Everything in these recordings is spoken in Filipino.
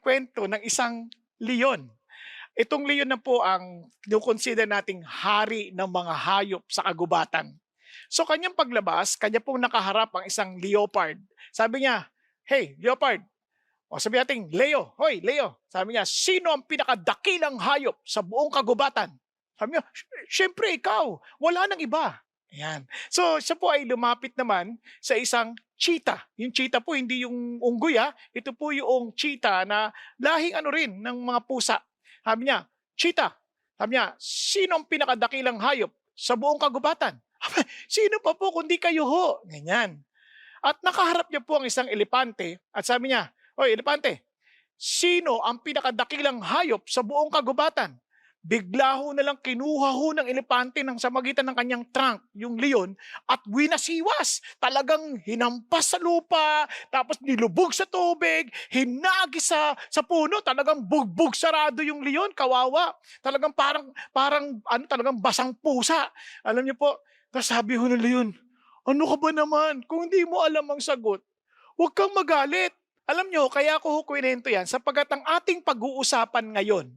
kwento ng isang leon. Itong leon na po ang kino-consider nating hari ng mga hayop sa kagubatan. So kanyang paglabas, kanya pong nakaharap ang isang leopard. Sabi niya, "Hey, leopard." O sabi natin, "Leo, hoy, Leo." Sabi niya, "Sino ang pinakadakilang hayop sa buong kagubatan?" Sabi niya, "Siyempre ikaw, wala nang iba." Ayan. So siya po ay lumapit naman sa isang cheetah. Yung cheetah po hindi yung unggoy, ito po yung cheetah na lahing ano rin ng mga pusa. Sabi niya, "Cheetah." Sabi niya, "Sino ang pinakadakilang hayop sa buong kagubatan?" "Sino pa po kundi kayo ho?" Ganyan. At nakaharap niya po ang isang elepante at sabi niya, "Hoy, elepante, sino ang pinakadakilang hayop sa buong kagubatan?" Bigla ho na lang kinuha ho ng elepante ng sa magitan ng kanyang trunk, yung leon, at winasiwas. Talagang hinampas sa lupa, tapos nilubog sa tubig, hinagis sa puno, talagang bugbog sarado yung leon, kawawa. Talagang parang ano, talagang basang pusa. Alam niyo po, tapos sabi ho ng leon, "Ano ka ba naman? Kung hindi mo alam ang sagot, huwag kang magalit." Alam nyo, kaya ko ho kinuwento yan sapagkat ang ating pag-uusapan ngayon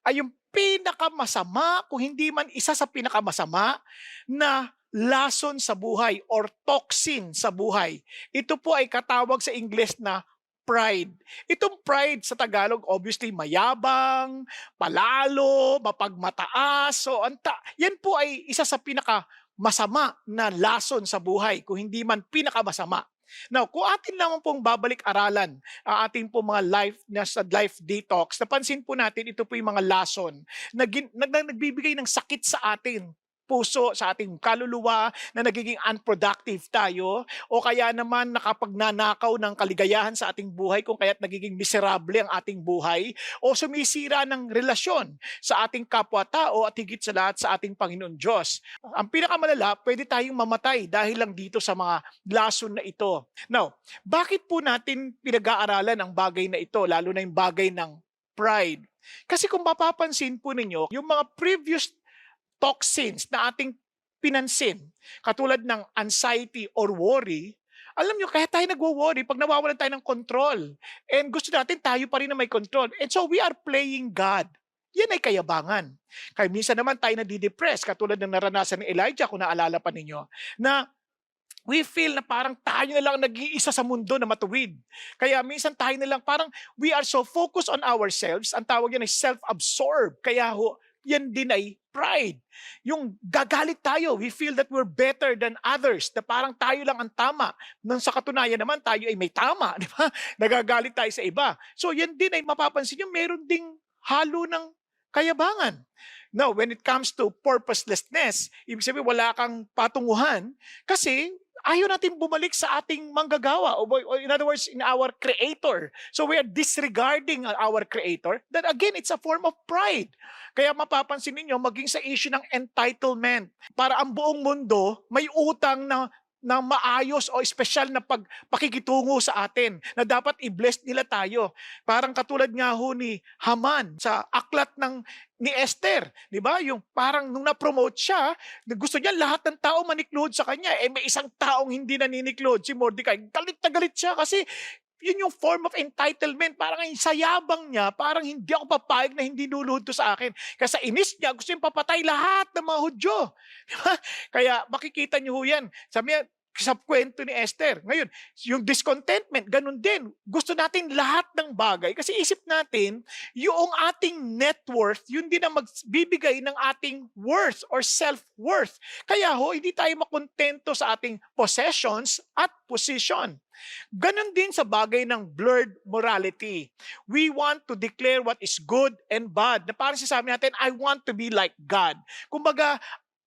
ay yung pinakamasama, kung hindi man isa sa pinakamasama na lason sa buhay or toxin sa buhay. Ito po ay katawag sa Ingles na pride. Itong pride sa Tagalog, obviously mayabang, palalo, mapagmataas. So, yan po ay isa sa pinakamasama na lason sa buhay, kung hindi man pinakamasama. Now, kung atin naman pong babalik-aralan ang ating po mga life detox, napansin po natin ito po yung mga lason na, nagbibigay ng sakit sa ating puso, sa ating kaluluwa, na nagiging unproductive tayo, o kaya naman nakapagnanakaw ng kaligayahan sa ating buhay, kung kaya't nagiging miserable ang ating buhay, o sumisira ng relasyon sa ating kapwa-tao at higit sa lahat sa ating Panginoon Diyos. Ang pinakamalala, pwede tayong mamatay dahil lang dito sa mga lason na ito. Now, bakit po natin pinag-aaralan ang bagay na ito, lalo na yung bagay ng pride? Kasi kung mapapansin po ninyo, yung mga previous toxins na ating pinansin, katulad ng anxiety or worry, alam nyo, kaya tayo nagwo-worry pag nawawalan tayo ng control. And gusto natin tayo pa rin na may control. And so we are playing God. Yan ay kayabangan. Kaya minsan naman tayo nadidepress, katulad ng naranasan ni Elijah, kung naalala pa ninyo, na we feel na parang tayo na lang nag-iisa sa mundo na matuwid. Kaya minsan tayo na lang parang we are so focused on ourselves, ang tawag yan ay self-absorbed. Kaya yan din ay pride. Yung gagalit tayo, we feel that we're better than others, na parang tayo lang ang tama. Nang sa katunayan naman, tayo ay may tama, di ba? Nagagalit tayo sa iba. So yan din ay mapapansin nyo, meron ding halo ng kayabangan. Now, when it comes to purposelessness, ibig sabihin wala kang patunguhan kasi ayaw natin bumalik sa ating manggagawa, o in other words, in our creator. So we are disregarding our creator. Then again, it's a form of pride. Kaya mapapansin ninyo, maging sa issue ng entitlement, para ang buong mundo may utang na maayos o espesyal na pakikitungo sa atin, na dapat i-bless nila tayo. Parang katulad nga ho ni Haman sa aklat ni Esther, di ba? Yung parang nung na-promote siya, gusto niya lahat ng tao maniklod sa kanya. May isang taong hindi naniniklod, si Mordecai. Galit na galit siya kasi yun yung form of entitlement. Parang sa yabang niya, parang hindi ako papayag na hindi luluhod to sa akin. Kasi inis niya, gusto yung papatay lahat ng mga Hudyo. Diba? Kaya makikita niyo ho yan. Sabi niya, sa kwento ni Esther. Ngayon, yung discontentment, ganun din. Gusto natin lahat ng bagay kasi isip natin, yung ating net worth, yun din ang magbibigay ng ating worth or self-worth. Kaya hindi tayo makontento sa ating possessions at position. Ganon din sa bagay ng blurred morality. We want to declare what is good and bad. Na parang sasabi natin, I want to be like God. Kumbaga,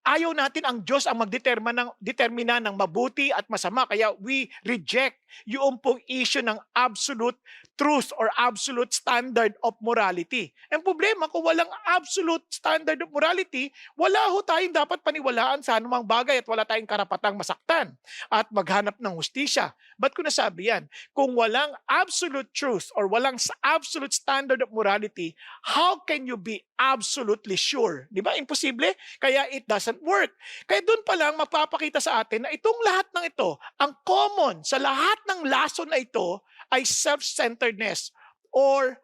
ayaw natin ang Diyos ang determina ng mabuti at masama. Kaya we reject yung pong issue ng absolute truth or absolute standard of morality. Ang problema, kung walang absolute standard of morality, wala tayong dapat paniwalaan sa anumang bagay at wala tayong karapatang masaktan at maghanap ng hustisya. Ba't ko nasabi yan? Kung walang absolute truth or walang absolute standard of morality, how can you be absolutely sure? Di ba? Imposible. Kaya it doesn't work. Kaya doon pa lang mapapakita sa atin na itong lahat ng ito, ang common sa lahat ng lason na ito ay self-centeredness or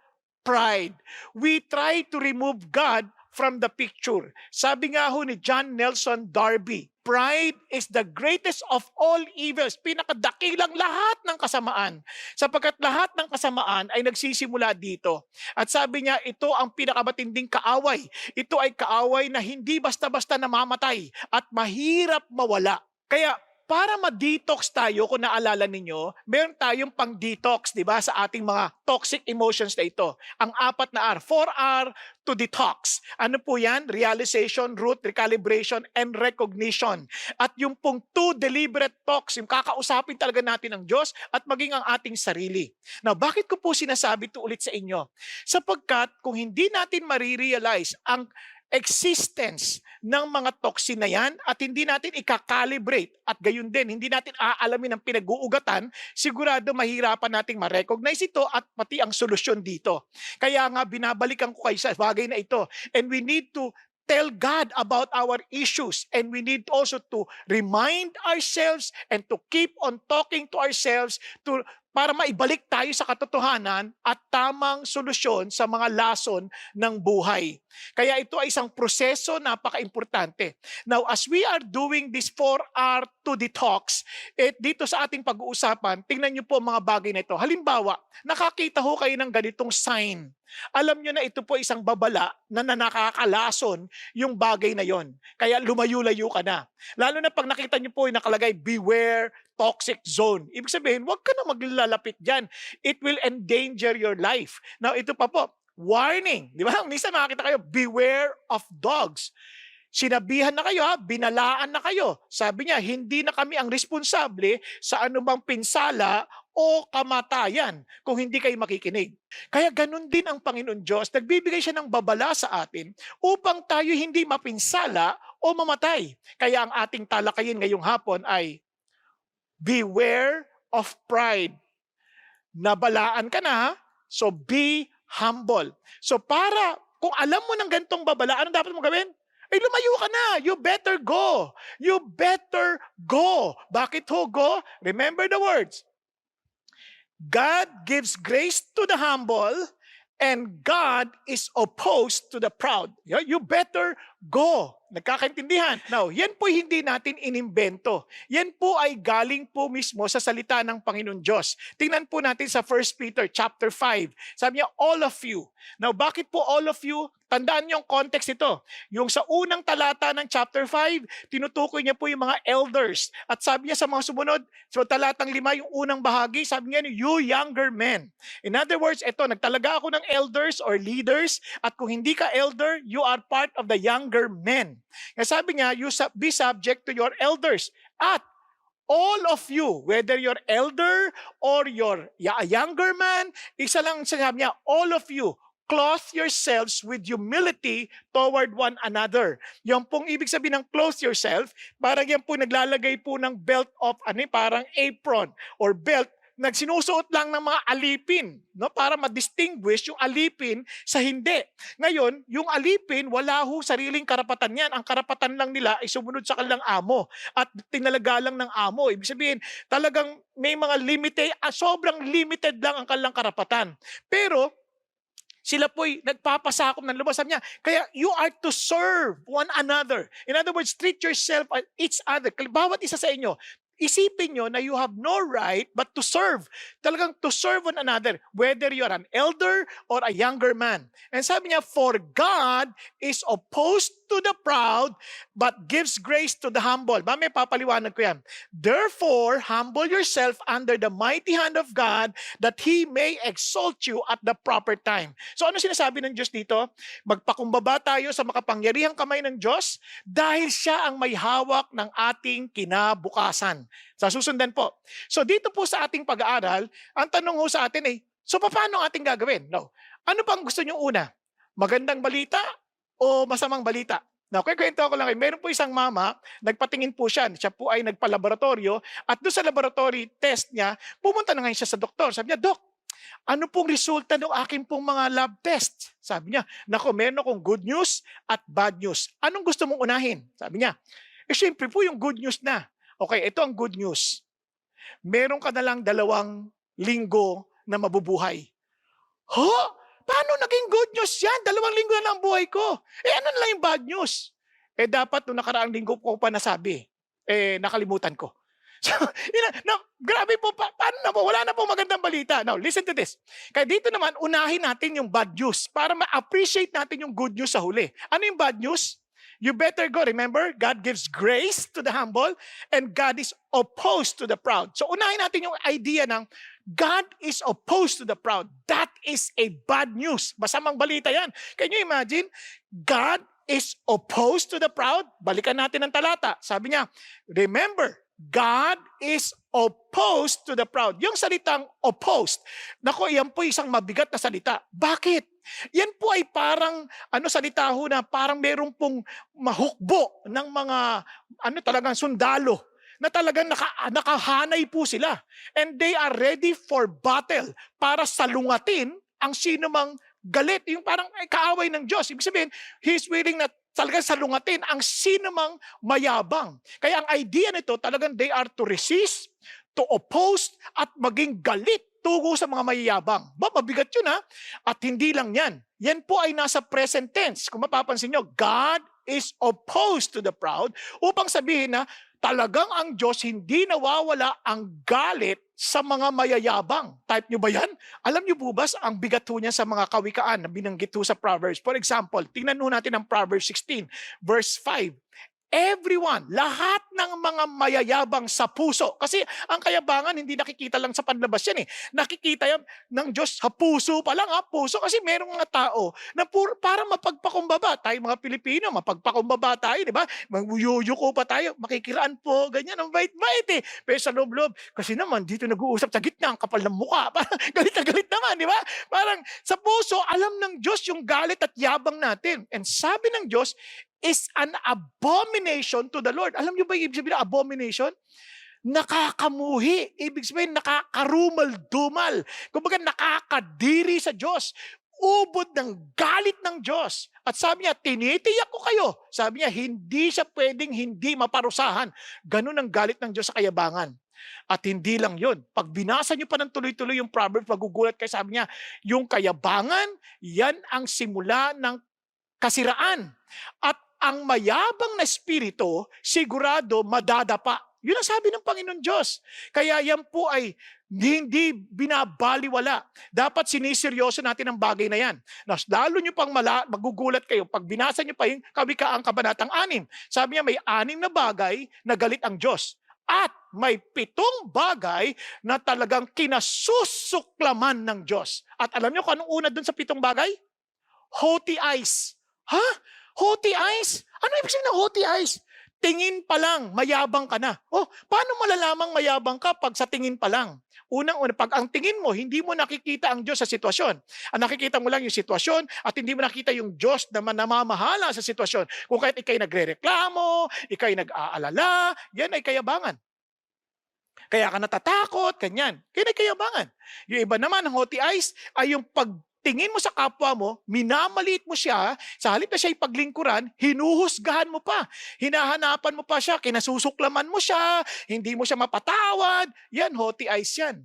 pride. We try to remove God from the picture. Sabi nga ho ni John Nelson Darby, pride is the greatest of all evils, pinakadakilang lahat ng kasamaan. Sapagkat lahat ng kasamaan ay nagsisimula dito. At sabi niya, ito ang pinakamatinding kaaway. Ito ay kaaway na hindi basta-basta namamatay at mahirap mawala. Kaya para ma-detox tayo, kung naalala ninyo, meron tayong pang-detox, di ba, sa ating mga toxic emotions na ito. Ang 4 na R, 4R to detox. Ano po yan? Realization, root, recalibration, and recognition. At yung pong 2 deliberate talks, yung kakausapin talaga natin ang Diyos at maging ang ating sarili. Now, bakit ko po sinasabi ito ulit sa inyo? Sapagkat kung hindi natin marirealize ang existence ng mga toxin na yan at hindi natin ikakalibrate at gayon din, hindi natin aalamin ang pinag-uugatan, sigurado mahirapan nating ma-recognize ito at pati ang solusyon dito. Kaya nga binabalikan ko kayo sa bagay na ito. And we need to tell God about our issues, and we need also to remind ourselves and to keep on talking to ourselves para maibalik tayo sa katotohanan at tamang solusyon sa mga lason ng buhay. Kaya ito ay isang proseso napaka-importante. Now, as we are doing this 4R to detox, dito sa ating pag-uusapan, tingnan niyo po mga bagay na ito. Halimbawa, nakakita ho kayo ng ganitong sign. Alam niyo na ito po isang babala na nakakalason yung bagay na yon. Kaya lumayo-layo ka na. Lalo na pag nakita niyo po yung nakalagay, beware toxic zone. Ibig sabihin, huwag ka na maglalapit dyan. It will endanger your life. Now, ito pa po, warning. Di ba? Minsan makakita kayo, beware of dogs. Sinabihan na kayo, binalaan na kayo. Sabi niya, hindi na kami ang responsable sa anumang pinsala o kamatayan kung hindi kayo makikinig. Kaya ganun din ang Panginoon Diyos. Nagbibigay siya ng babala sa atin upang tayo hindi mapinsala o mamatay. Kaya ang ating talakayin ngayong hapon ay beware of pride. Nabalaan ka na, so be humble. So kung alam mo ng gantong babala, ano dapat mo gawin? Ay lumayo ka na. You better go. You better go. Bakit ho go? Remember the words. God gives grace to the humble and God is opposed to the proud. You better go. Nagkakaintindihan? Now, yan po hindi natin inimbento. Yan po ay galing po mismo sa salita ng Panginoon Diyos. Tingnan po natin sa 1 Peter chapter 5. Sabi niya, all of you. Now, bakit po all of you? Tandaan niyo yung context ito. Yung sa unang talata ng chapter 5, tinutukoy niya po yung mga elders. At sabi niya sa mga sumunod, so talatang 5, yung unang bahagi, sabi niya, you younger men. In other words, ito, nagtalaga ako ng elders or leaders, at kung hindi ka elder, you are part of the younger men. Kaya sabi niya, you be subject to your elders. At all of you, whether you're elder or you're a younger man, isa lang sinabi niya, all of you, clothe yourselves with humility toward one another. Yung pong ibig sabihin ng clothe yourself, parang yan po naglalagay po ng belt of, parang apron or belt, nagsinusuot lang ng mga alipin, no, para ma-distinguish yung alipin sa hindi. Ngayon, yung alipin, wala ho sariling karapatan yan. Ang karapatan lang nila ay sumunod sa kanilang amo at tinalaga lang ng amo. Ibig sabihin, talagang may mga sobrang limited lang ang kanilang karapatan. Pero, sila po'y nagpapasakop ng lubos. Sabi niya, kaya you are to serve one another. In other words, treat yourself as each other. Bawat isa sa inyo, isipin nyo na you have no right but to serve. Talagang to serve one another, whether you're an elder or a younger man. And sabi niya, for God is opposed to the proud but gives grace to the humble. May papaliwanag ko yan. Therefore, humble yourself under the mighty hand of God that He may exalt you at the proper time. So ano sinasabi ng Diyos dito? Magpakumbaba tayo sa makapangyarihang kamay ng Diyos dahil Siya ang may hawak ng ating kinabukasan. Sa susundan po. So dito po sa ating pag-aaral, ang tanong ho sa atin ay, so paano ang ating gagawin? No. Ano pang gusto nyo una? Magandang balita o masamang balita? Now, kwento ko lang kayo. Meron po isang mama, nagpatingin po siya. Siya po ay nagpa-laboratorio at doon sa laboratory test niya, pumunta na ngayon siya sa doktor. Sabi niya, Dok, ano pong resulta ng aking pong mga lab test? Sabi niya, nako, meron akong good news at bad news. Anong gusto mong unahin? Sabi niya, syempre po yung good news na. Okay, ito ang good news. Meron ka na lang 2 linggo na mabubuhay. paano naging good news yan? 2 linggo na lang ang buhay ko. Ano na lang yung bad news? Dapat nung nakaraang linggo ko pa nasabi. Nakalimutan ko. So, grabe po, paano na po? Wala na po magandang balita. Now, listen to this. Kaya dito naman, unahin natin yung bad news para ma-appreciate natin yung good news sa huli. Ano yung bad news? You better go. Remember, God gives grace to the humble and God is opposed to the proud. So, unahin natin yung idea ng God is opposed to the proud. That is a bad news. Masamang balita yan. Can you imagine? God is opposed to the proud. Balikan natin ang talata. Sabi niya, remember, God is opposed to the proud. Yung salitang opposed, nako, yan po isang mabigat na salita. Bakit? Yan po ay parang, salita ho na parang meron pong mahukbo ng mga, talagang sundalo na talagang nakahanay po sila. And they are ready for battle para salungatin ang sino mang galit. Yung parang kaaway ng Diyos. Ibig sabihin, He's willing na talagang salungatin ang sino mang mayabang. Kaya ang idea nito, talagang they are to resist, to oppose, at maging galit tugo sa mga mayayabang. Mabigat yun ha? At hindi lang yan. Yan po ay nasa present tense. Kung mapapansin nyo, God is opposed to the proud upang sabihin na talagang ang Diyos hindi nawawala ang galit sa mga mayayabang. Type nyo ba yan? Alam nyo po ba ang bigat ho niya sa mga kawikaan na binanggit ho sa Proverbs? For example, tingnan ho natin ang Proverbs 16, verse 5. Everyone, lahat ng mga mayayabang sa puso. Kasi ang kayabangan hindi nakikita lang sa panlabas yan eh. Nakikita yan ng Diyos sa puso pa lang ha, puso. Kasi merong mga tao na para mapagpakumbaba. Tayo mga Pilipino, mapagpakumbaba tayo, di ba? Magyuyuko pa tayo, makikiraan po, ganyan, ang bait-bait eh. Pero sa loob-loob, kasi naman dito nag-uusap sa gitna, ang kapal ng mukha. Parang galit na galit naman, di ba? Parang sa puso, alam ng Diyos yung galit at yabang natin. And sabi ng Diyos, is an abomination to the Lord. Alam niyo ba yung ibig sabihin ng abomination? Nakakamuhi. Ibig sabihin, nakakarumal-dumal. Kumbaga, nakakadiri sa Diyos. Ubod ng galit ng Diyos. At sabi niya, tinitiyak ko kayo. Sabi niya, hindi siya pwedeng hindi maparusahan. Ganun ang galit ng Diyos sa kayabangan. At hindi lang yun. Pag binasa niyo pa ng tuloy-tuloy yung Proverbs, magugulat kayo, sabi niya, yung kayabangan, yan ang simula ng kasiraan. At ang mayabang na espiritu, sigurado madadapa. Yun ang sabi ng Panginoon Diyos. Kaya yan po ay hindi binabaliwala. Dapat siniseryoso natin ang bagay na yan. Lalo nyo pang magugulat kayo pag binasa nyo pa yung Kawikaang Kabanatang 6. Sabi niya may 6 na bagay na galit ang Diyos. At may 7 bagay na talagang kinasusuklaman ng Diyos. At alam nyo kung anong una dun sa 7 bagay? Haughty eyes. Ha? Haughty eyes? Ano ibig sabihin ng haughty eyes? Tingin pa lang, mayabang ka na. Oh, paano malalamang mayabang ka pag sa tingin pa lang? Unang-una, pag ang tingin mo, hindi mo nakikita ang Diyos sa sitwasyon. Ang nakikita mo lang yung sitwasyon at hindi mo nakita yung Diyos na namamahala sa sitwasyon. Kung kahit ikay nagre-reklamo, ikay nag-aalala, yan ay kayabangan. Kaya ka natatakot, kanyan. Kaya ay kayabangan. Yung iba naman, ang haughty eyes, ay yung tingin mo sa kapwa mo, minamaliit mo siya, sa halip na siya ipaglingkuran, hinuhusgahan mo pa. Hinahanapan mo pa siya, kinasusuklaman mo siya, hindi mo siya mapatawad. Yan, haughty eyes yan.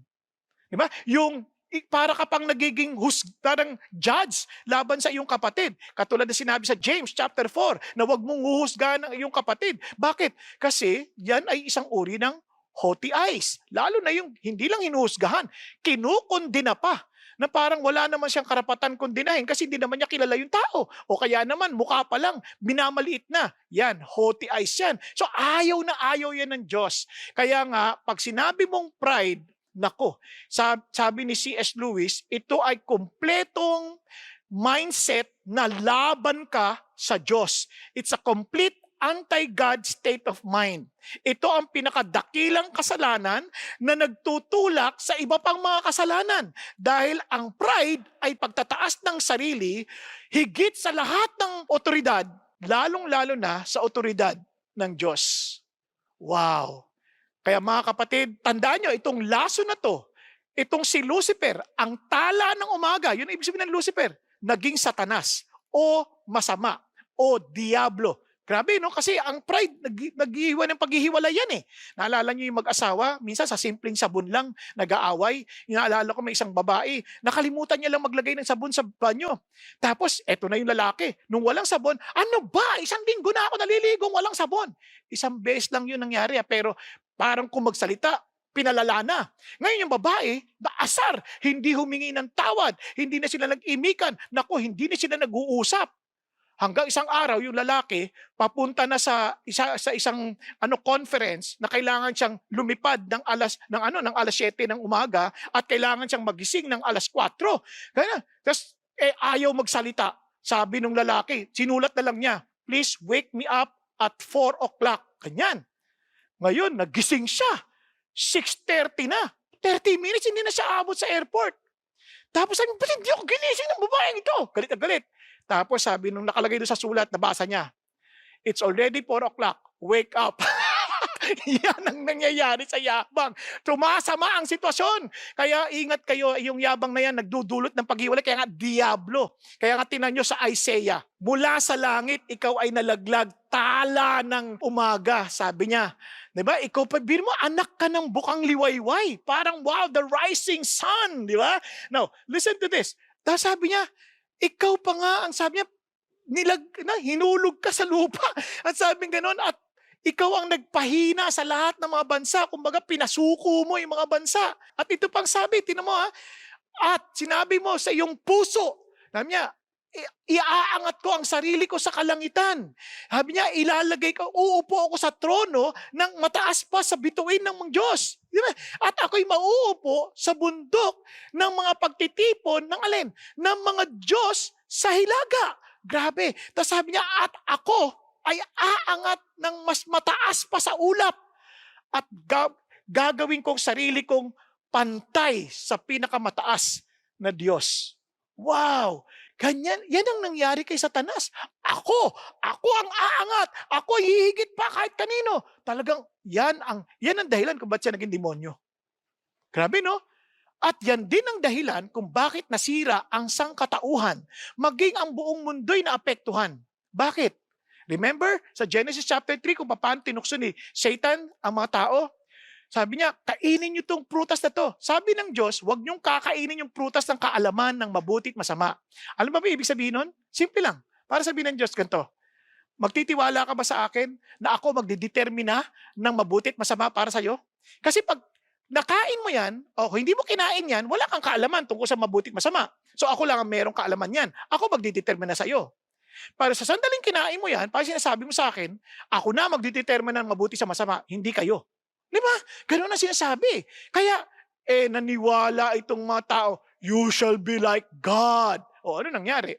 Diba? Yung para ka pang nagiging parang judge laban sa iyong kapatid. Katulad na sinabi sa James chapter 4, na huwag mong huhusgahan ang iyong kapatid. Bakit? Kasi yan ay isang uri ng haughty eyes. Lalo na yung hindi lang hinuhusgahan, kinukondina pa. Na parang wala naman siyang karapatan kondinahin kasi hindi naman niya kilala yung tao. O kaya naman, mukha pa lang, minamaliit na. Yan, haughty eyes yan. So ayaw na ayaw yan ng Diyos. Kaya nga, pag sinabi mong pride, nako, sabi ni C.S. Lewis, ito ay kumpletong mindset na laban ka sa Diyos. It's a complete anti-God state of mind. Ito ang pinakadakilang kasalanan na nagtutulak sa iba pang mga kasalanan. Dahil ang pride ay pagtataas ng sarili higit sa lahat ng otoridad, lalong-lalo na sa otoridad ng Diyos. Wow! Kaya mga kapatid, tandaan nyo, itong laso na to, itong si Lucifer, ang tala ng umaga, yun ang ibig sabihin ng Lucifer, naging Satanas o masama o Diablo. Grabe 'no, kasi ang pride naghihiwa ng paghihiwalay yan, eh. Naalala niyo yung mag-asawa, minsan sa simpleng sabon lang nag-aaway. Naalala ko may isang babae, nakalimutan niya lang maglagay ng sabon sa banyo. Tapos eto na yung lalaki, nung walang sabon, "Ano ba, isang linggo na ako naliligong walang sabon." Isang beses lang yun nangyari, pero parang kung magsalita, pinalala na. Ngayon yung babae, naasar, hindi humingi ng tawad, hindi na sila nag-imikan, naku hindi na sila nag-uusap. Hanggang isang araw yung lalaki papunta na sa isang conference na kailangan siyang lumipad ng alas 7 ng umaga at kailangan siyang magising ng alas 4. Kaya tas ayaw magsalita. Sabi nung lalaki, sinulat na lang niya, "Please wake me up at 4 o'clock." Ganyan. Ngayon nagising siya. 6:30 na. 30 minutes hindi na siya abot sa airport. Tapos sabi, "Ba't hindi ako ginising ng babaeng ito?" Galit na galit. Tapos sabi nung nakalagay doon sa sulat, nabasa niya, "It's already 4 o'clock. Wake up." Yan ang nangyayari sa yabang. Tumasama ang sitwasyon. Kaya ingat kayo, yung yabang na yan nagdudulot ng paghiwalay. Kaya nga, diablo. Kaya nga tinan nyo sa Isaiah, "Mula sa langit, ikaw ay nalaglag, tala ng umaga." Sabi niya. Diba? Ikaw pa, biro mo, anak ka ng bukang liwayway. Parang, wow, the rising sun. Diba? Now, listen to this. Tapos sabi niya, ikaw pa nga, ang sabi niya, hinulog ka sa lupa. At sabi ganon, at ikaw ang nagpahina sa lahat ng mga bansa. Kumbaga, pinasuko mo yung mga bansa. At ito pang sabi, tinan mo at sinabi mo sa iyong puso, sabi niya, "Iaangat ko ang sarili ko sa kalangitan." Sabi niya, ilalagay ko, uupo ako sa trono ng mataas pa sa bituin ng mga Diyos. Diba? At ako'y mauupo sa bundok ng mga pagtitipon ng alin? Ng mga Diyos sa hilaga. Grabe. Tapos sabi niya, at ako ay aangat ng mas mataas pa sa ulap. At gagawin kong sarili kong pantay sa pinakamataas na Diyos. Wow! Ganyan, yan ang nangyari kay Satanas. Ako ang aangat. Ako ay hihigit pa kahit kanino. Talagang yan ang dahilan kung ba't siya naging demonyo. Grabe no? At yan din ang dahilan kung bakit nasira ang sangkatauhan, maging ang buong mundo'y naapektuhan. Bakit? Remember sa Genesis chapter 3 kung paano tinukso ni Satan ang mga tao? Sabi niya, "Kainin niyo itong prutas na to." Sabi ng Diyos, huwag niyong kakainin yung prutas ng kaalaman ng mabuti at masama. Alam ba ibig sabihin nun? Simple lang. Para sabihin ng Diyos, ganito, "Magtitiwala ka ba sa akin na ako magdidetermina ng mabuti at masama para sa'yo?" Kasi pag nakain mo yan, o hindi mo kinain yan, wala kang kaalaman tungkol sa mabuti at masama. So ako lang ang merong kaalaman yan. Ako magdidetermina sa'yo. Para sa sandaling kinain mo yan, para sinasabi mo sa akin, ako na magdidetermina ng mabuti sa masama, hindi kayo. Di ba? Ganun ang sinasabi. Kaya, naniwala itong mga tao, "You shall be like God." O ano nangyari?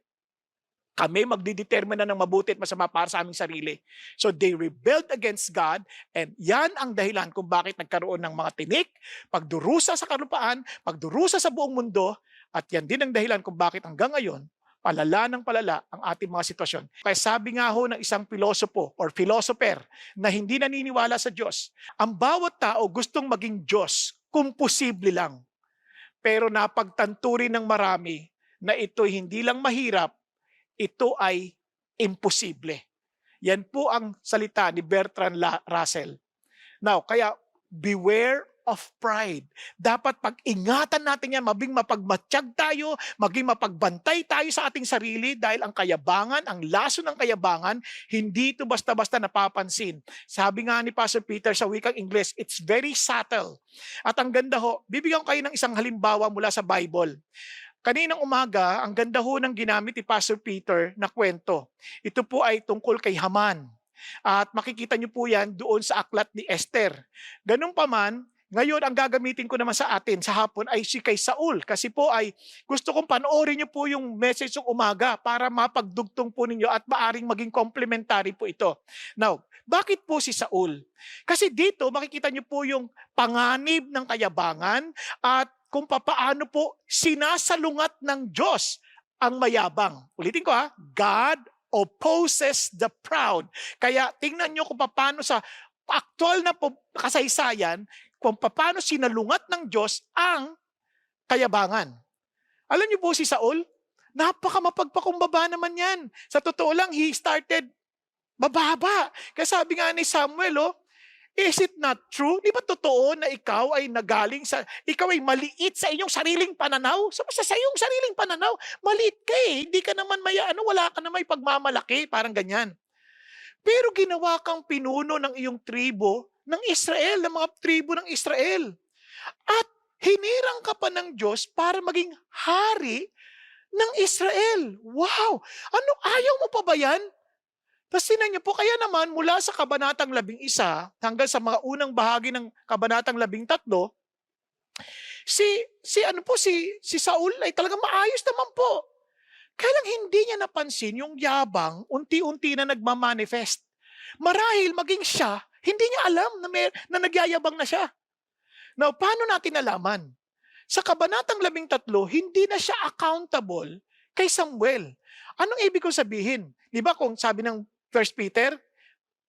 Kami magdidetermina ng mabuti at masama para sa aming sarili. So they rebelled against God, and yan ang dahilan kung bakit nagkaroon ng mga tinik, pagdurusa sa kalupaan, pagdurusa sa buong mundo, at yan din ang dahilan kung bakit hanggang ngayon, palala ng palala ang ating mga sitwasyon. Kaya sabi nga ho ng isang pilosopo or philosopher na hindi naniniwala sa Diyos, ang bawat tao gustong maging Diyos kung posible lang. Pero napagtanturin ng marami na ito'y hindi lang mahirap, ito ay imposible. Yan po ang salita ni Bertrand Russell. Now, kaya beware of pride. Dapat pag-ingatan natin yan, maging mapagmatsyag tayo, maging mapagbantay tayo sa ating sarili dahil ang kayabangan, ang laso ng kayabangan, hindi ito basta-basta napapansin. Sabi nga ni Pastor Peter sa wikang Ingles, it's very subtle. At ang ganda ho, bibigyan ko kayo ng isang halimbawa mula sa Bible. Kaninang umaga, ang ganda ho ng ginamit ni Pastor Peter na kwento. Ito po ay tungkol kay Haman. At makikita niyo po yan doon sa aklat ni Esther. Ganun pa man, ngayon ang gagamitin ko naman sa atin sa hapon ay si kay Saul. Kasi po ay gusto kong panoorin niyo po yung message ng umaga para mapagdugtong po ninyo at maaring maging complementary po ito. Now, bakit po si Saul? Kasi dito makikita niyo po yung panganib ng kayabangan at kung paano po sinasalungat ng Diyos ang mayabang. Ulitin ko God opposes the proud. Kaya tingnan nyo kung paano sa aktual na kasaysayan, kung paano sinalungat ng Diyos ang kayabangan. Alam niyo po si Saul, napaka mapagpakumbaba naman yan. Sa totoo lang, he started Mababa. Kaya sabi nga ni Samuel, is it not true? Di ba totoo na ikaw ay ikaw ay maliit sa inyong sariling pananaw? Sa iyong sariling pananaw, maliit ka eh. Hindi ka naman wala ka naman pagmamalaki, parang ganyan. Pero ginawa kang pinuno ng iyong tribo ng Israel, ng mga tribo ng Israel. At hinirang ka pa ng Diyos para maging hari ng Israel. Wow! Ano, ayaw mo pa ba yan? Tapos tinan niyo po, kaya naman mula sa Kabanatang 11 hanggang sa mga unang bahagi ng Kabanatang 13, si Saul ay talagang maayos naman po. Kaya lang hindi niya napansin yung yabang unti-unti na nagmamanifest. Marahil maging siya, hindi niya alam na nagyayabang na siya. Now, paano natin nalaman? Sa Kabanatang 13, hindi na siya accountable kay Samuel. Anong ibig kong sabihin? Di ba kung sabi ng 1 Peter,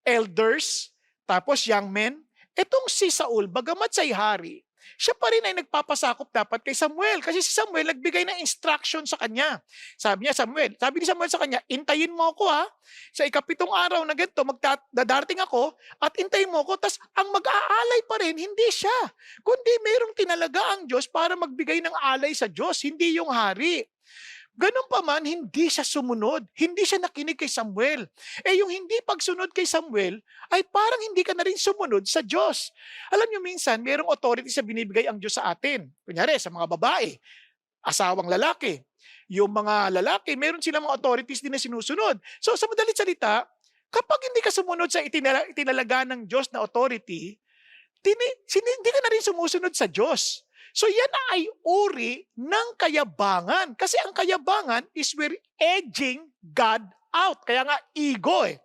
elders, tapos young men, etong si Saul, bagamat siya'y hari, siya pa rin ay nagpapasakop dapat kay Samuel. Kasi si Samuel nagbigay ng instruction sa kanya. Sabi ni Samuel sa kanya, intayin mo ako ha. Sa ika-7 araw na ganito, dadating ako at intayin mo ako. Tas ang mag-aalay pa rin, hindi siya. Kundi merong tinalaga ang Diyos para magbigay ng alay sa Diyos, hindi yung hari. Ganun pa man, hindi siya sumunod. Hindi siya nakinig kay Samuel. Yung hindi pagsunod kay Samuel, ay parang hindi ka na rin sumunod sa Diyos. Alam niyo minsan, mayroong authority sa binibigay ang Diyos sa atin. Kunyari, sa mga babae, asawang lalaki. Yung mga lalaki, meron silang mga authorities din na sinusunod. So, sa madalit salita, kapag hindi ka sumunod sa itinalaga ng Diyos na authority, hindi ka na rin sumusunod sa Diyos. So yan ay uri ng kayabangan. Kasi ang kayabangan is we're edging God out. Kaya nga ego eh.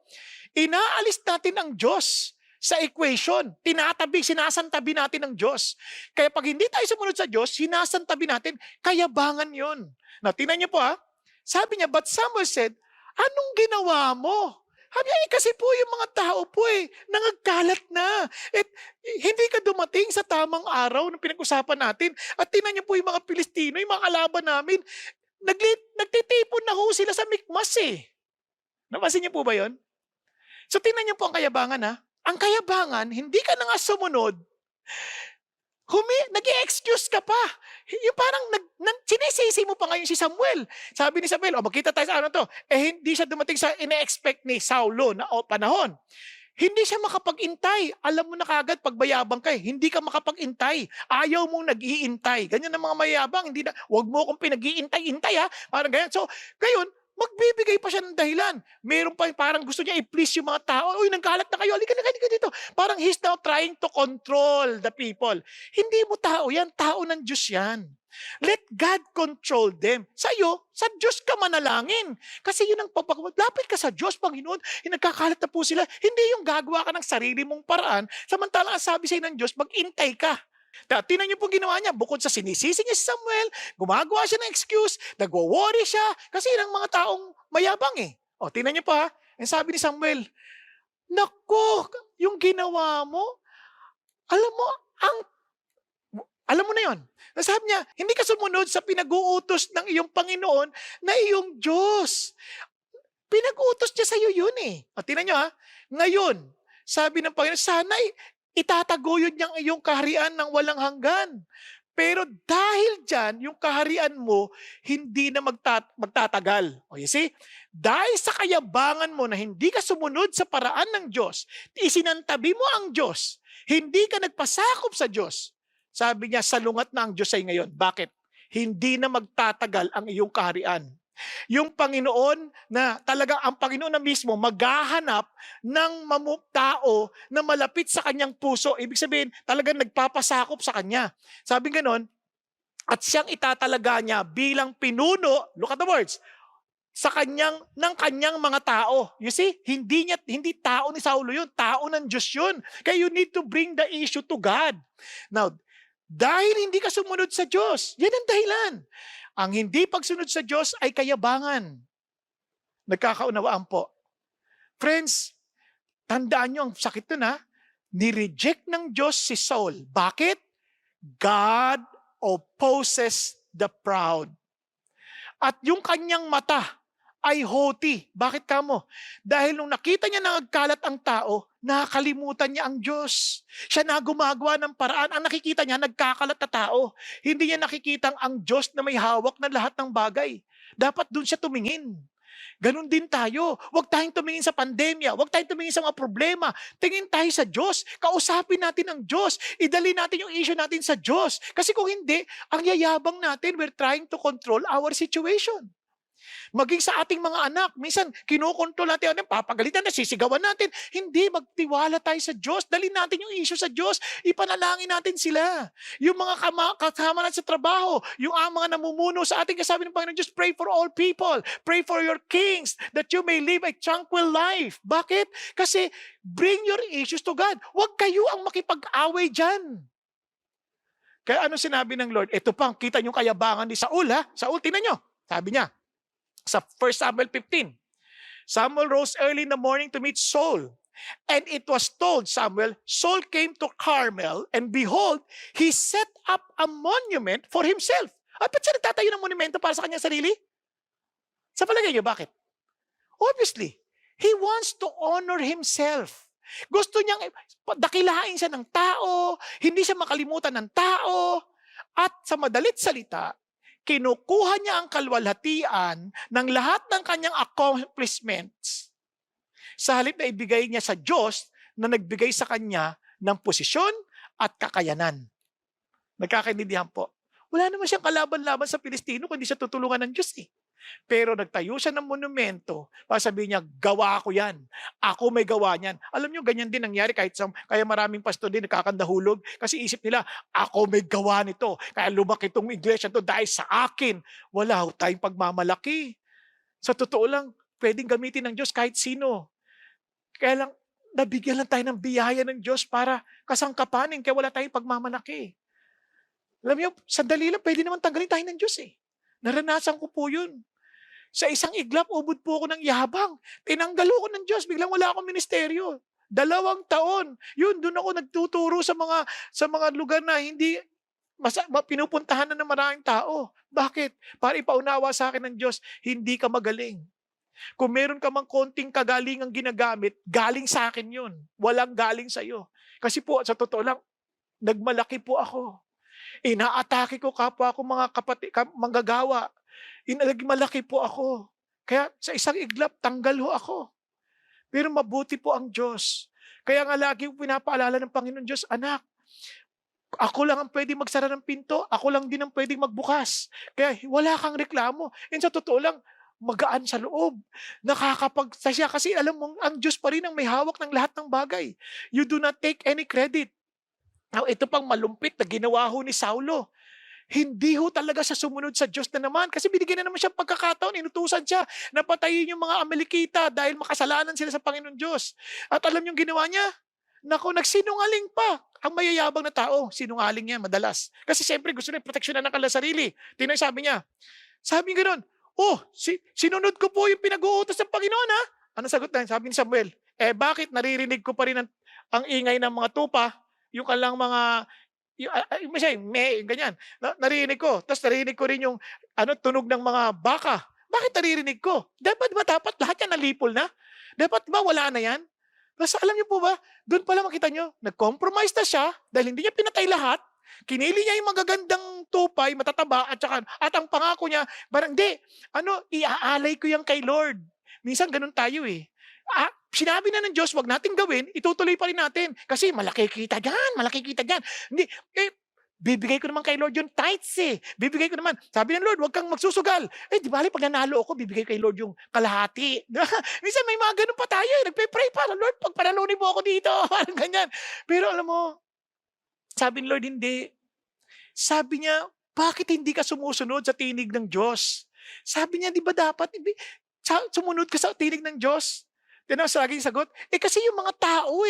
Inaalis natin ang Diyos sa equation. Sinasantabi natin ang Diyos. Kaya pag hindi tayo sumunod sa Diyos, sinasantabi natin, kayabangan yun. Now, tingnan niyo po Sabi niya, but Samuel said, anong ginawa mo? Sabi niya, kasi po yung mga tao po nangagkalat na. Hindi ka dumating sa tamang araw na pinag-usapan natin. At tingnan niyo po yung mga Pilistino, yung mga kalaban namin, nagtitipon na ho sila sa Mikmas eh. Napansin niyo po ba yon? So tingnan niyo po ang kayabangan Ang kayabangan, hindi ka na nga sumunod, nag-i-excuse ka pa. Yung parang sinisisi mo pa ngayon si Samuel. Sabi ni Samuel, magkita tayo sa to. Hindi siya dumating sa ine-expect ni Saulo na panahon. Hindi siya makapag-intay. Alam mo na kagad, pagbayabang ka hindi ka makapag-intay. Ayaw mong nag-iintay. Ganyan ang mga mayabang. Huwag mo akong pinag-iintay-intay Parang ganyan. So, ngayon, magbibigay pa siya ng dahilan. Meron pa parang gusto niya i-please yung mga tao. Uy, nangkalat na kayo. Halika dito. Parang he's now trying to control the people. Hindi mo tao yan. Tao ng Diyos yan. Let God control them. Sa'yo, sa Diyos ka manalangin. Kasi yun ang lapit ka sa Diyos, Panginoon. Nagkakalat na po sila. Hindi yung gagawa ka ng sarili mong paraan. Samantalang ang sabi sa'yo ng Diyos, mag-intay ka. Tingnan niyo po ginawa niya, bukod sa sinisisi niya si Samuel, gumagawa siya ng excuse, nagwo-worry siya, kasi yun ang mga taong mayabang tingnan niyo pa ang sabi ni Samuel, naku, yung ginawa mo, alam mo na yun. Sabi niya, hindi ka sumunod sa pinag-uutos ng iyong Panginoon na iyong Diyos. Pinag-uutos niya sa iyo yun tingnan niyo ngayon, sabi ng Panginoon, sana itataguyod niyang iyong kaharian ng walang hanggan. Pero dahil dyan, yung kaharian mo, hindi na magtatagal. You see? Dahil sa kayabangan mo na hindi ka sumunod sa paraan ng Diyos, isinantabi mo ang Diyos, hindi ka nagpasakop sa Diyos. Sabi niya, salungat na ang Diyos ay ngayon. Bakit? Hindi na magtatagal ang iyong kaharian. Yung Panginoon na talaga ang Panginoon na mismo maghahanap ng tao na malapit sa kanyang puso. Ibig sabihin, talagang nagpapasakop sa kanya. Sabi ganon, at siyang itatalaga niya bilang pinuno, look at the words, ng kanyang mga tao. You see, hindi tao ni Saulo yun, tao ng Diyos yun. Kaya you need to bring the issue to God. Now, dahil hindi ka sumunod sa Diyos, yan ang dahilan. Ang hindi pagsunod sa Diyos ay kayabangan. Nagkakaunawaan po. Friends, tandaan nyo ang sakit nun Ni-reject ng Diyos si Saul. Bakit? God opposes the proud. At yung kanyang mata ay haughty. Bakit kamo? Dahil nung nakita niya na nagkalat ang tao, nakalimutan niya ang Diyos. Siya na gumagawa ng paraan. Ang nakikita niya, nagkakalat na tao. Hindi niya nakikita ang Diyos na may hawak ng lahat ng bagay. Dapat dun siya tumingin. Ganon din tayo. Huwag tayong tumingin sa pandemya. Huwag tayong tumingin sa mga problema. Tingin tayo sa Diyos. Kausapin natin ang Diyos. Idali natin yung issue natin sa Diyos. Kasi kung hindi, ang yayabang natin, we're trying to control our situation. Maging sa ating mga anak, minsan kinukontrol natin, papagalitan na, sisigawan natin. Hindi, magtiwala tayo sa Diyos. Dalhin natin yung issue sa Diyos. Ipanalangin natin sila. Yung mga kasama natin sa trabaho, yung mga namumuno sa ating kasabi ng Panginoon Diyos, pray for all people. Pray for your kings that you may live a tranquil life. Bakit? Kasi bring your issues to God. Huwag kayo ang makipag-away dyan. Kaya ano sinabi ng Lord? Ito pang, kita yung kayabangan ni Saul, ha? Saul, tingnan nyo. Sabi niya, sa 1 Samuel 15, Samuel rose early in the morning to meet Saul. And it was told Samuel, Saul came to Carmel, and behold, he set up a monument for himself. At ba't siya nagtatayo ng monumento para sa kanyang sarili? Sa palagay niyo, bakit? Obviously, he wants to honor himself. Gusto niyang dakilain siya ng tao, hindi siya makalimutan ng tao, at sa madalit salita, kinukuha niya ang kalwalhatian ng lahat ng kanyang accomplishments sa halip na ibigay niya sa Diyos na nagbigay sa kanya ng posisyon at kakayanan. Nagkakaintindihan po. Wala naman siyang kalaban-laban sa Pilistino kundi siya tutulungan ng Diyos eh. Pero nagtayo siya ng monumento para sabihin niya, gawa ko yan. Ako may gawa niyan. Alam niyo, ganyan din nangyari kaya maraming pastor din nakakandahulog kasi isip nila, ako may gawa nito. Kaya lumaki itong iglesia to dahil sa akin. Wala tayong pagmamalaki. Sa totoo lang, pwedeng gamitin ng Diyos kahit sino. Kaya lang, nabigyan lang tayo ng biyaya ng Diyos para kasangkapanin kaya wala tayong pagmamalaki. Alam niyo, sandali lang, pwede naman tanggalin tayo ng Diyos eh. Naranasan ko po yun. Sa isang iglap, ubod po ako ng yabang. Tinanggal ko ng Diyos, biglang wala akong ministeryo. 2 taon. Yun, doon ako nagtuturo sa mga lugar na hindi pinupuntahan na ng maraming tao. Bakit? Para ipaunawa sa akin ng Diyos, hindi ka magaling. Kung meron ka mang konting kagalingang ginagamit, galing sa akin yun. Walang galing sa iyo. Kasi po, sa totoo lang, nagmalaki po ako. Inaatake ko kapwa ako mga manggagawa. Malaki po ako. Kaya sa isang iglap, tanggal ho ako. Pero mabuti po ang Diyos. Kaya nga lagi pinapaalala ng Panginoon Diyos, anak, ako lang ang pwedeng magsara ng pinto, ako lang din ang pwedeng magbukas. Kaya wala kang reklamo. And sa totoo lang, magaan sa loob. Nakakapagsasya kasi alam mo, ang Diyos pa rin ang may hawak ng lahat ng bagay. You do not take any credit. Now, ito pang malumpit na ginawa ho ni Saulo. Hindi ho talaga siya sumunod sa Diyos na naman kasi binigyan na naman siya pagkakataon, inutusan siya na patayin yung mga Amalekita dahil makasalanan sila sa Panginoon Diyos. At alam yung ginawa niya? Naku, nagsinungaling pa. Ang mayayabang na tao, sinungaling niya madalas. Kasi siyempre gusto niya proteksyonan ng kanilang sarili. Tingnan sabi niya. Sabi niya gano'n, sinunod ko po yung pinag-uutos ng Panginoon ha. Ano sagot na? Sabi ni Samuel, bakit naririnig ko pa rin ang ingay ng mga tupa, yung kalang mga ganyan. Narinig ko. Tapos narinig ko rin yung tunog ng mga baka. Bakit naririnig ko? Dapat lahat yan nalipol na? Dapat ba wala na yan? Tapos alam niyo po ba, doon pala makita niyo, nag-compromise na siya dahil hindi niya pinatay lahat. Kinili niya yung magagandang tupay, matataba, at ang pangako niya, parang hindi, iaalay ko yan kay Lord. Minsan ganun tayo eh. Sinabi na ng Diyos, wag natin gawin, itutuloy pa rin natin. Kasi malaki kita dyan. Hindi, bibigay ko naman kay Lord yung tithes eh. Bibigay ko naman. Sabi ng Lord, wag kang magsusugal. Di bali, pag nanalo ako, bibigay kay Lord yung kalahati. Minsan may mga ganun pa tayo eh. Nagpe-pray pa, Lord, pag panalunin mo ako dito. Parang ganyan. Pero alam mo, sabi ng Lord, hindi. Sabi niya, bakit hindi ka sumusunod sa tinig ng Diyos? Sabi niya, di ba dapat sumunod ka sa tinig ng Diyos? Yan ang laging sagot. Kasi yung mga tao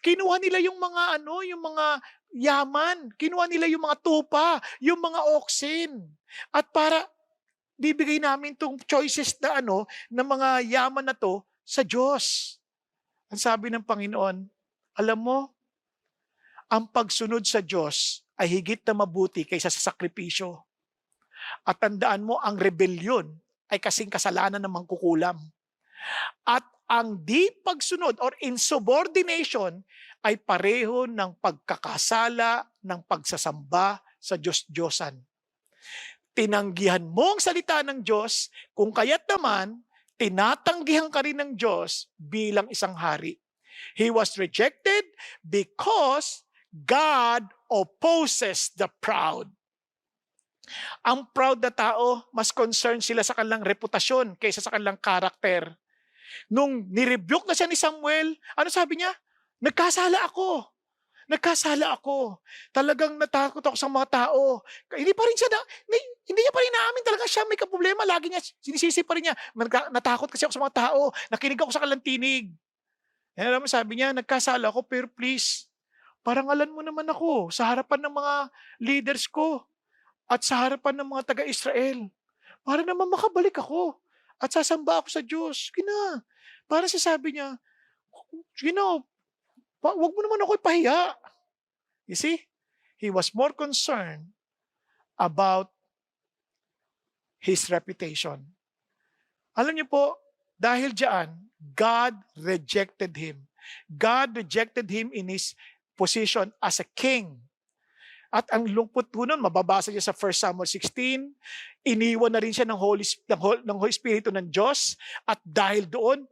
kinuha nila yung mga yung mga yaman, kinuha nila yung mga tupa, yung mga oxen. At para bibigay namin tong choices na ng mga yaman na to sa Diyos. Ang sabi ng Panginoon, alam mo, ang pagsunod sa Diyos ay higit na mabuti kaysa sa sakripisyo. At tandaan mo, ang rebellion ay kasing kasalanan ng mangkukulam. At ang di pagsunod or insubordination ay pareho ng pagkakasala ng pagsasamba sa Diyos-Diyosan. Tinanggihan mo ang salita ng Diyos, kung kaya't naman, tinatanggihan ka rin ng Diyos bilang isang hari. He was rejected because God opposes the proud. Ang proud na tao, mas concerned sila sa kanilang reputasyon kaysa sa kanilang karakter. Nung nirebuke na siya ni Samuel, ano sabi niya? Nagkasala ako. Nagkasala ako. Talagang natakot ako sa mga tao. Hindi pa rin siya hindi niya pa rin naamin talaga siya may kaproblema. Lagi niya sinisisi pa rin niya. Natakot kasi ako sa mga tao. Nakinig ako sa kanilang tinig. Alam mo, sabi niya, nagkasala ako, pero please, parangalan mo naman ako sa harapan ng mga leaders ko at sa harapan ng mga taga-Israel. Para naman makabalik ako at sasamba ako sa Diyos. Para sabi niya, wag mo naman ako ipahiya. You see? He was more concerned about his reputation. Alam niyo po, dahil diyan, God rejected him. God rejected him in his position as a king. At ang lungkot po nun, mababasa niya sa 1 Samuel 16, iniwan na rin siya ng Holy Espiritu ng Diyos, at dahil doon,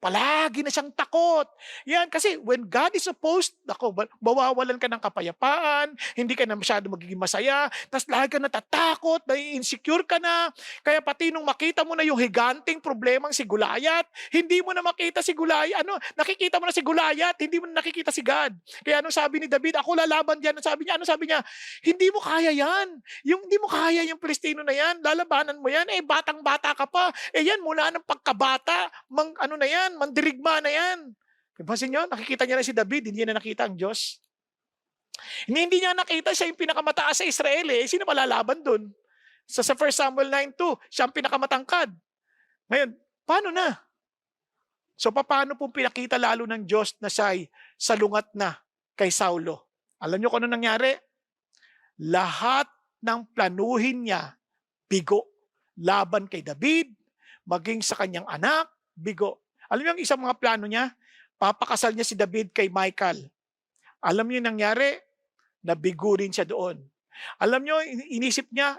palagi na siyang takot. Yan, kasi when God is opposed, mawawalan ka ng kapayapaan, hindi ka na masyado magiging masaya, tapos lagi ka natatakot, insecure ka na. Kaya pati nung makita mo na yung higanting problemang si Goliath, hindi mo na makita si Goliath. Nakikita mo na si Goliath, hindi mo na nakikita si God. Kaya anong sabi ni David, ako lalaban diyan. Ano sabi niya? Hindi mo kaya yan. Hindi mo kaya yung Pilistino na yan. Lalabanan mo yan. Batang-bata ka pa. Yan, mula ng pagkabata, mandirigma na yan. Pansin nyo, nakikita niya na si David, hindi niya na nakita ang Diyos. Hindi niya nakita, siya yung pinakamataas sa Israel. Sino malalaban dun? Sa 1 Samuel 9:2, siya ang pinakamatangkad. Ngayon, paano na? So, paano po pinakita lalo ng Diyos na siya'y salungat na kay Saulo? Alam niyo kung ano nangyari? Lahat ng planuhin niya, bigo. Laban kay David, maging sa kanyang anak, bigo. Alam niyo ang isang mga plano niya? Papakasal niya si David kay Michal. Alam niyo yung nangyari? Nabigo rin siya doon. Alam niyo, inisip niya,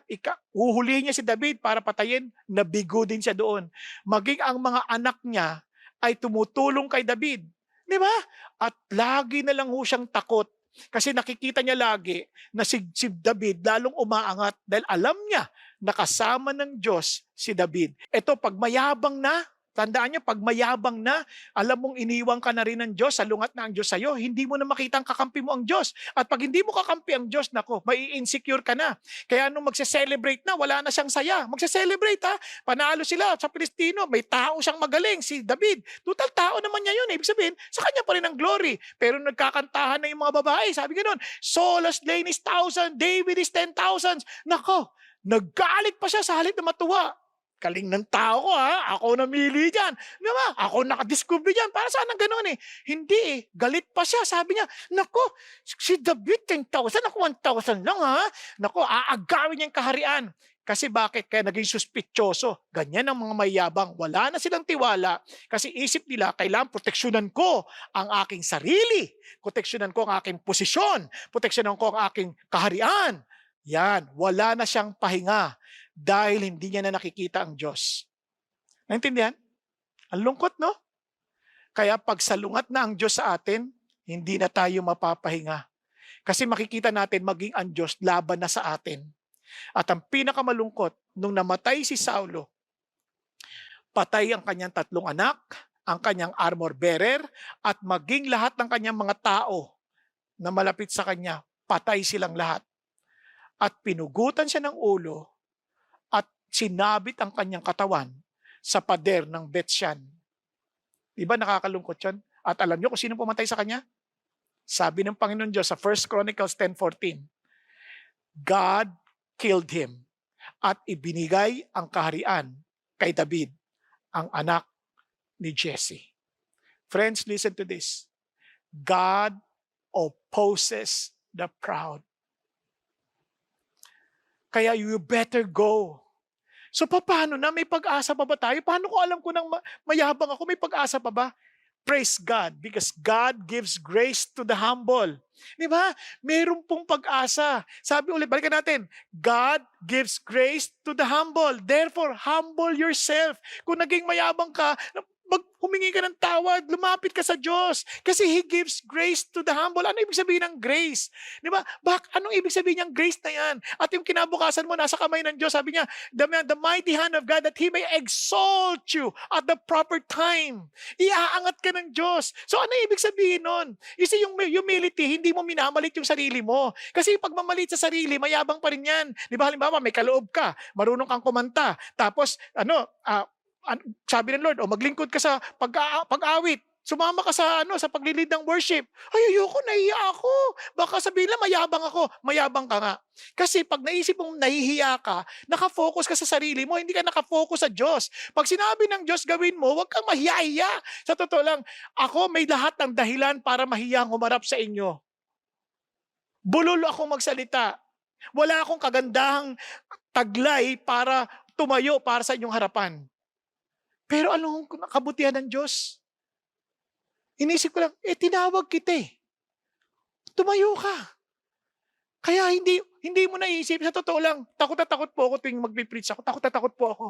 uhulihin niya si David para patayin, nabigo din siya doon. Maging ang mga anak niya ay tumutulong kay David. Di ba? At lagi na lang siyang takot kasi nakikita niya lagi na si David lalong umaangat dahil alam niya na kasama ng Diyos si David. Ito, pag mayabang na, tandaan niyo, pag mayabang na, alam mong iniwang ka na rin ng Diyos, salungat na ang Diyos sa'yo, hindi mo na makita ang kakampi mo ang Diyos. At pag hindi mo kakampi ang Diyos, mai-insecure ka na. Kaya nung magse-celebrate na, wala na siyang saya. Magse-celebrate ha, panalo sila sa Pilistino, may tao siyang magaling, si David. Total tao naman niya yun. Ibig sabihin, sa kanya pa rin ang glory. Pero nagkakantahan na yung mga babae, sabi ganoon, Saul has slain his 1,000, David is 10,000. Nako, naggalit pa siya sa halip na matuwa. Kaling ng tao ko ha, ako namili dyan. Diba? Ako nakadiscover dyan. Para saan ang gano'n Hindi galit pa siya. Sabi niya, nako, si David 10,000, ako 1,000 lang ha. Nako, aagawin niya yung kaharian. Kasi bakit? Kaya naging suspityoso. Ganyan ang mga mayabang. Wala na silang tiwala. Kasi isip nila, kailangan proteksyonan ko ang aking sarili. Proteksyonan ko ang aking posisyon. Proteksyonan ko ang aking kaharian. Yan, wala na siyang pahinga dahil hindi niya na nakikita ang Diyos. Naintindihan? Ang lungkot, no? Kaya pag salungat na ang Diyos sa atin, hindi na tayo mapapahinga. Kasi makikita natin maging ang Diyos laban na sa atin. At ang pinakamalungkot, nung namatay si Saulo, patay ang kanyang 3 anak, ang kanyang armor bearer, at maging lahat ng kanyang mga tao na malapit sa kanya, patay silang lahat. At pinugutan siya ng ulo at sinabit ang kanyang katawan sa pader ng Bethshan. Diba nakakalungkot yun? At alam niyo kung sino pumatay sa kanya? Sabi ng Panginoon Diyos sa 1 Chronicles 10:14, God killed him at ibinigay ang kaharian kay David, ang anak ni Jesse. Friends, listen to this. God opposes the proud. Kaya you better go. So paano na? May pag-asa pa ba tayo? Paano ko alam ko nang mayabang ako? May pag-asa pa ba? Praise God, because God gives grace to the humble. Di ba? Meron pong pag-asa. Sabi ulit, balikan natin. God gives grace to the humble. Therefore, humble yourself. Kung naging mayabang ka, humingi ka ng tawad, lumapit ka sa Diyos. Kasi He gives grace to the humble. Ano ibig sabihin ng grace? Di ba? Anong ibig sabihin ng grace na yan? At yung kinabukasan mo, nasa kamay ng Diyos, sabi niya, the mighty hand of God that He may exalt you at the proper time. Iaangat ka ng Diyos. So ano ibig sabihin nun? You see, yung humility, hindi mo minamalit yung sarili mo. Kasi yung pagmamalit sa sarili, mayabang pa rin yan. Di ba, halimbawa, may kaloob ka, marunong kang kumanta, tapos, sabi ng Lord, maglingkod ka sa pag-awit. Sumama ka sa paglilid ng worship. Ay, ayoko, nahiya ako. Baka sabihin lang, mayabang ako. Mayabang ka nga. Kasi pag naisip mong nahihiya ka, nakafocus ka sa sarili mo, hindi ka nakafocus sa Diyos. Pag sinabi ng Diyos gawin mo, huwag kang mahiya-hiya. Sa totoo lang, ako may lahat ng dahilan para mahiyang humarap sa inyo. Bulol akong magsalita. Wala akong kagandahang taglay para tumayo para sa inyong harapan. Pero anong kabutihan ng Diyos? Inisip ko lang, tinawag kita eh. Tumayo ka. Kaya hindi mo naisip, sa totoo lang, takot na takot po ako tuwing magpipreach ako, takot na takot po ako.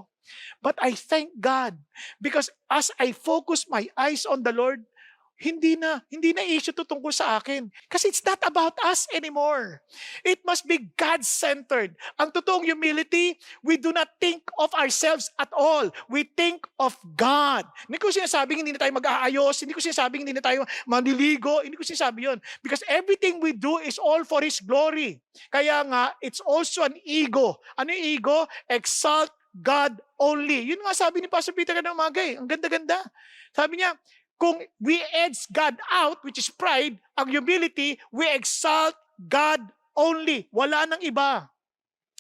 But I thank God because as I focus my eyes on the Lord, hindi na issue to tungkol sa akin. Kasi it's not about us anymore. It must be God-centered. Ang totoong humility, we do not think of ourselves at all. We think of God. Hindi ko sinasabing hindi na tayo mag-aayos, hindi ko sinasabing hindi na tayo manliligo, hindi ko sinasabi yun. Because everything we do is all for His glory. Kaya nga, it's also an ego. Ano yung ego? Exalt God only. Yun nga sabi ni Pastor Peter kanina umaga eh. Ang ganda-ganda. Sabi niya, kung we edge God out, which is pride, ang humility, we exalt God only. Wala nang iba.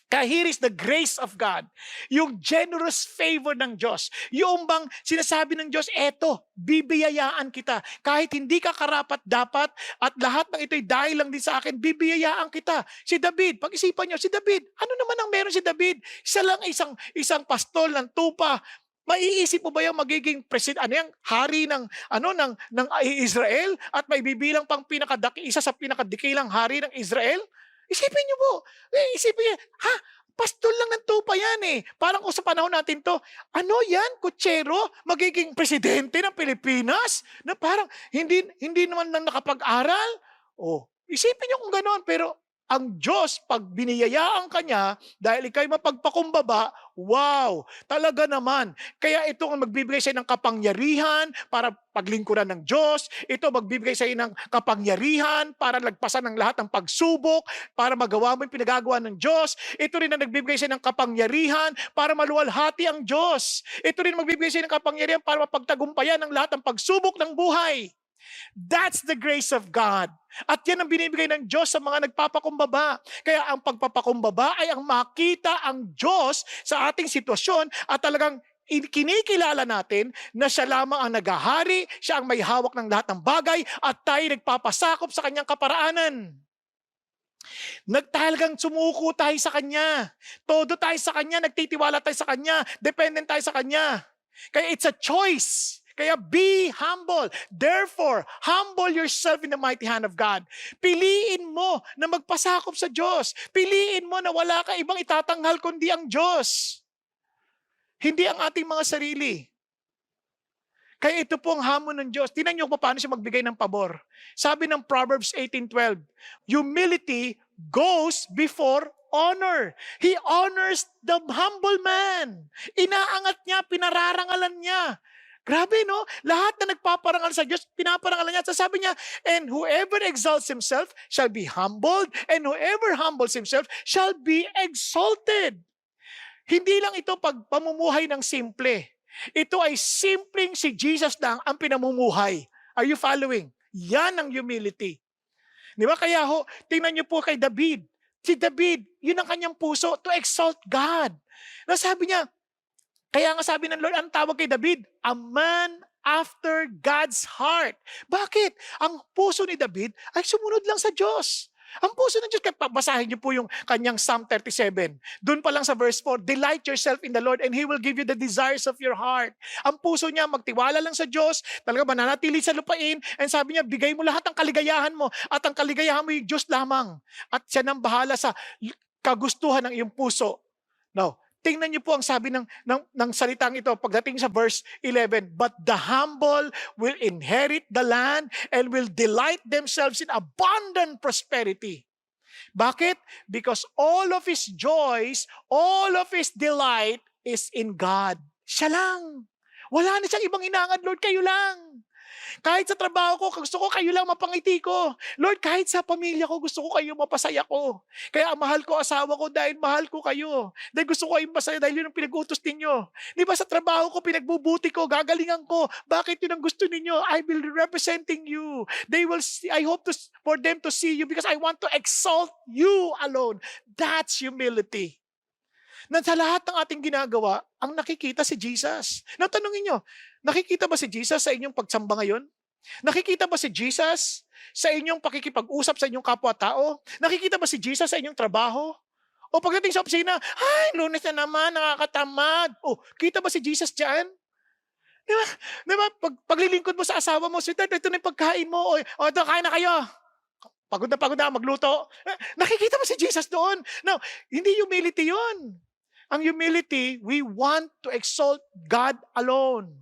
Kaya here is the grace of God. Yung generous favor ng Diyos. Yung bang sinasabi ng Diyos, eto, bibiyayaan kita. Kahit hindi ka karapat dapat at lahat ng ito'y dahil lang din sa akin, bibiyayaan kita. Si David, pag-isipan nyo, si David, ano naman ang meron si David? Isa lang isang pastol ng tupa. Maiisip mo ba yung magiging hari ng Israel at may bibilang pang isa sa pinakadikilang hari ng Israel? Isipin niyo po. Isipin niyo, pastol lang ng tupa yan eh. Parang kung sa panahon natin to, ano yan, kutsero, magiging presidente ng Pilipinas? Na parang hindi naman lang nakapag-aral? Isipin niyo kung gano'n, pero ang Diyos, pag biniyayaan ka niya, dahil ikaw'y mapagpakumbaba, wow, talaga naman. Kaya ito ang magbibigay sa ng kapangyarihan para paglingkuran ng Diyos. Ito magbibigay sa ng kapangyarihan para lagpasan ng lahat ng pagsubok, para magawa mo yung pinagagawa ng Diyos. Ito rin ang nagbibigay sa ng kapangyarihan para maluwalhati ang Diyos. Ito rin magbibigay sa ng kapangyarihan para mapagtagumpayan ng lahat ng pagsubok ng buhay. That's the grace of God. At yan ang binibigay ng Diyos sa mga nagpapakumbaba. Kaya ang pagpapakumbaba ay ang makita ang Diyos sa ating sitwasyon at talagang kinikilala natin na siya lamang ang naghahari, siya ang may hawak ng lahat ng bagay at tayo nagpapasakop sa kanyang kaparaanan. Nagtalagang sumuko tayo sa Kanya. Todo tayo sa Kanya, nagtitiwala tayo sa Kanya, dependent tayo sa Kanya. Kaya it's a choice. Kaya be humble. Therefore, humble yourself in the mighty hand of God. Piliin mo na magpasakop sa Diyos. Piliin mo na wala ka ibang itatanghal kundi ang Diyos. Hindi ang ating mga sarili. Kaya ito po ang hamon ng Diyos. Tingnan niyo kung paano siya magbigay ng pabor. Sabi ng Proverbs 18:12, humility goes before honor. He honors the humble man. Inaangat niya, pinararangalan niya. Grabe, no? Lahat na nagpaparangal sa Diyos, pinaparangalan niya. Sabi niya, and whoever exalts himself shall be humbled, and whoever humbles himself shall be exalted. Hindi lang ito pamumuhay ng simple. Ito ay simpleng si Jesus lang ang pinamumuhay. Are you following? Yan ang humility. Di ba? Kaya tingnan niyo po kay David. Si David, yun ang kanyang puso, to exalt God. Nasabi niya, kaya nga sabi ng Lord, ang tawag kay David, a man after God's heart. Bakit? Ang puso ni David ay sumunod lang sa Diyos. Ang puso ng Diyos, kaya basahin niyo po yung kanyang Psalm 37. Doon pa lang sa verse 4, delight yourself in the Lord and He will give you the desires of your heart. Ang puso niya, magtiwala lang sa Diyos, talaga mananatili sa lupain, and sabi niya, bigay mo lahat ng kaligayahan mo, at ang kaligayahan mo yung Diyos lamang. At siya nang bahala sa kagustuhan ng iyong puso. Now, tingnan niyo po ang sabi ng salitang ito pagdating sa verse 11. But the humble will inherit the land and will delight themselves in abundant prosperity. Bakit? Because all of His joys, all of His delight is in God. Siya lang. Wala na siyang ibang inangad, Lord, kayo lang. Kahit sa trabaho ko, gusto ko kayo lang mapangiti ko. Lord, kahit sa pamilya ko, gusto ko kayo mapasaya ko. Kaya mahal ko asawa ko dahil mahal ko kayo. Dahil gusto ko kayong masaya dahil yun ang pinag-utos ninyo. Di ba sa trabaho ko, pinagbubuti ko, gagalingan ko. Bakit yun ang gusto ninyo? I will be representing you. They will see, I hope for them to see you because I want to exalt you alone. That's humility. Na sa lahat ng ating ginagawa, ang nakikita si Jesus. Now, tanungin nyo, nakikita ba si Jesus sa inyong pagsamba ngayon? Nakikita ba si Jesus sa inyong pakikipag-usap sa inyong kapwa-tao? Nakikita ba si Jesus sa inyong trabaho? O pagdating sa opisina, ay, Lunes na naman, nakakatamad. O, kita ba si Jesus dyan? Di ba? Di ba? Paglilingkod mo sa asawa mo, sweetheart, ito na yung pagkain mo. O, ito, kain na kayo. Pagod na magluto. Nakikita ba si Jesus doon? No, hindi humility yun. Ang humility, we want to exalt God alone.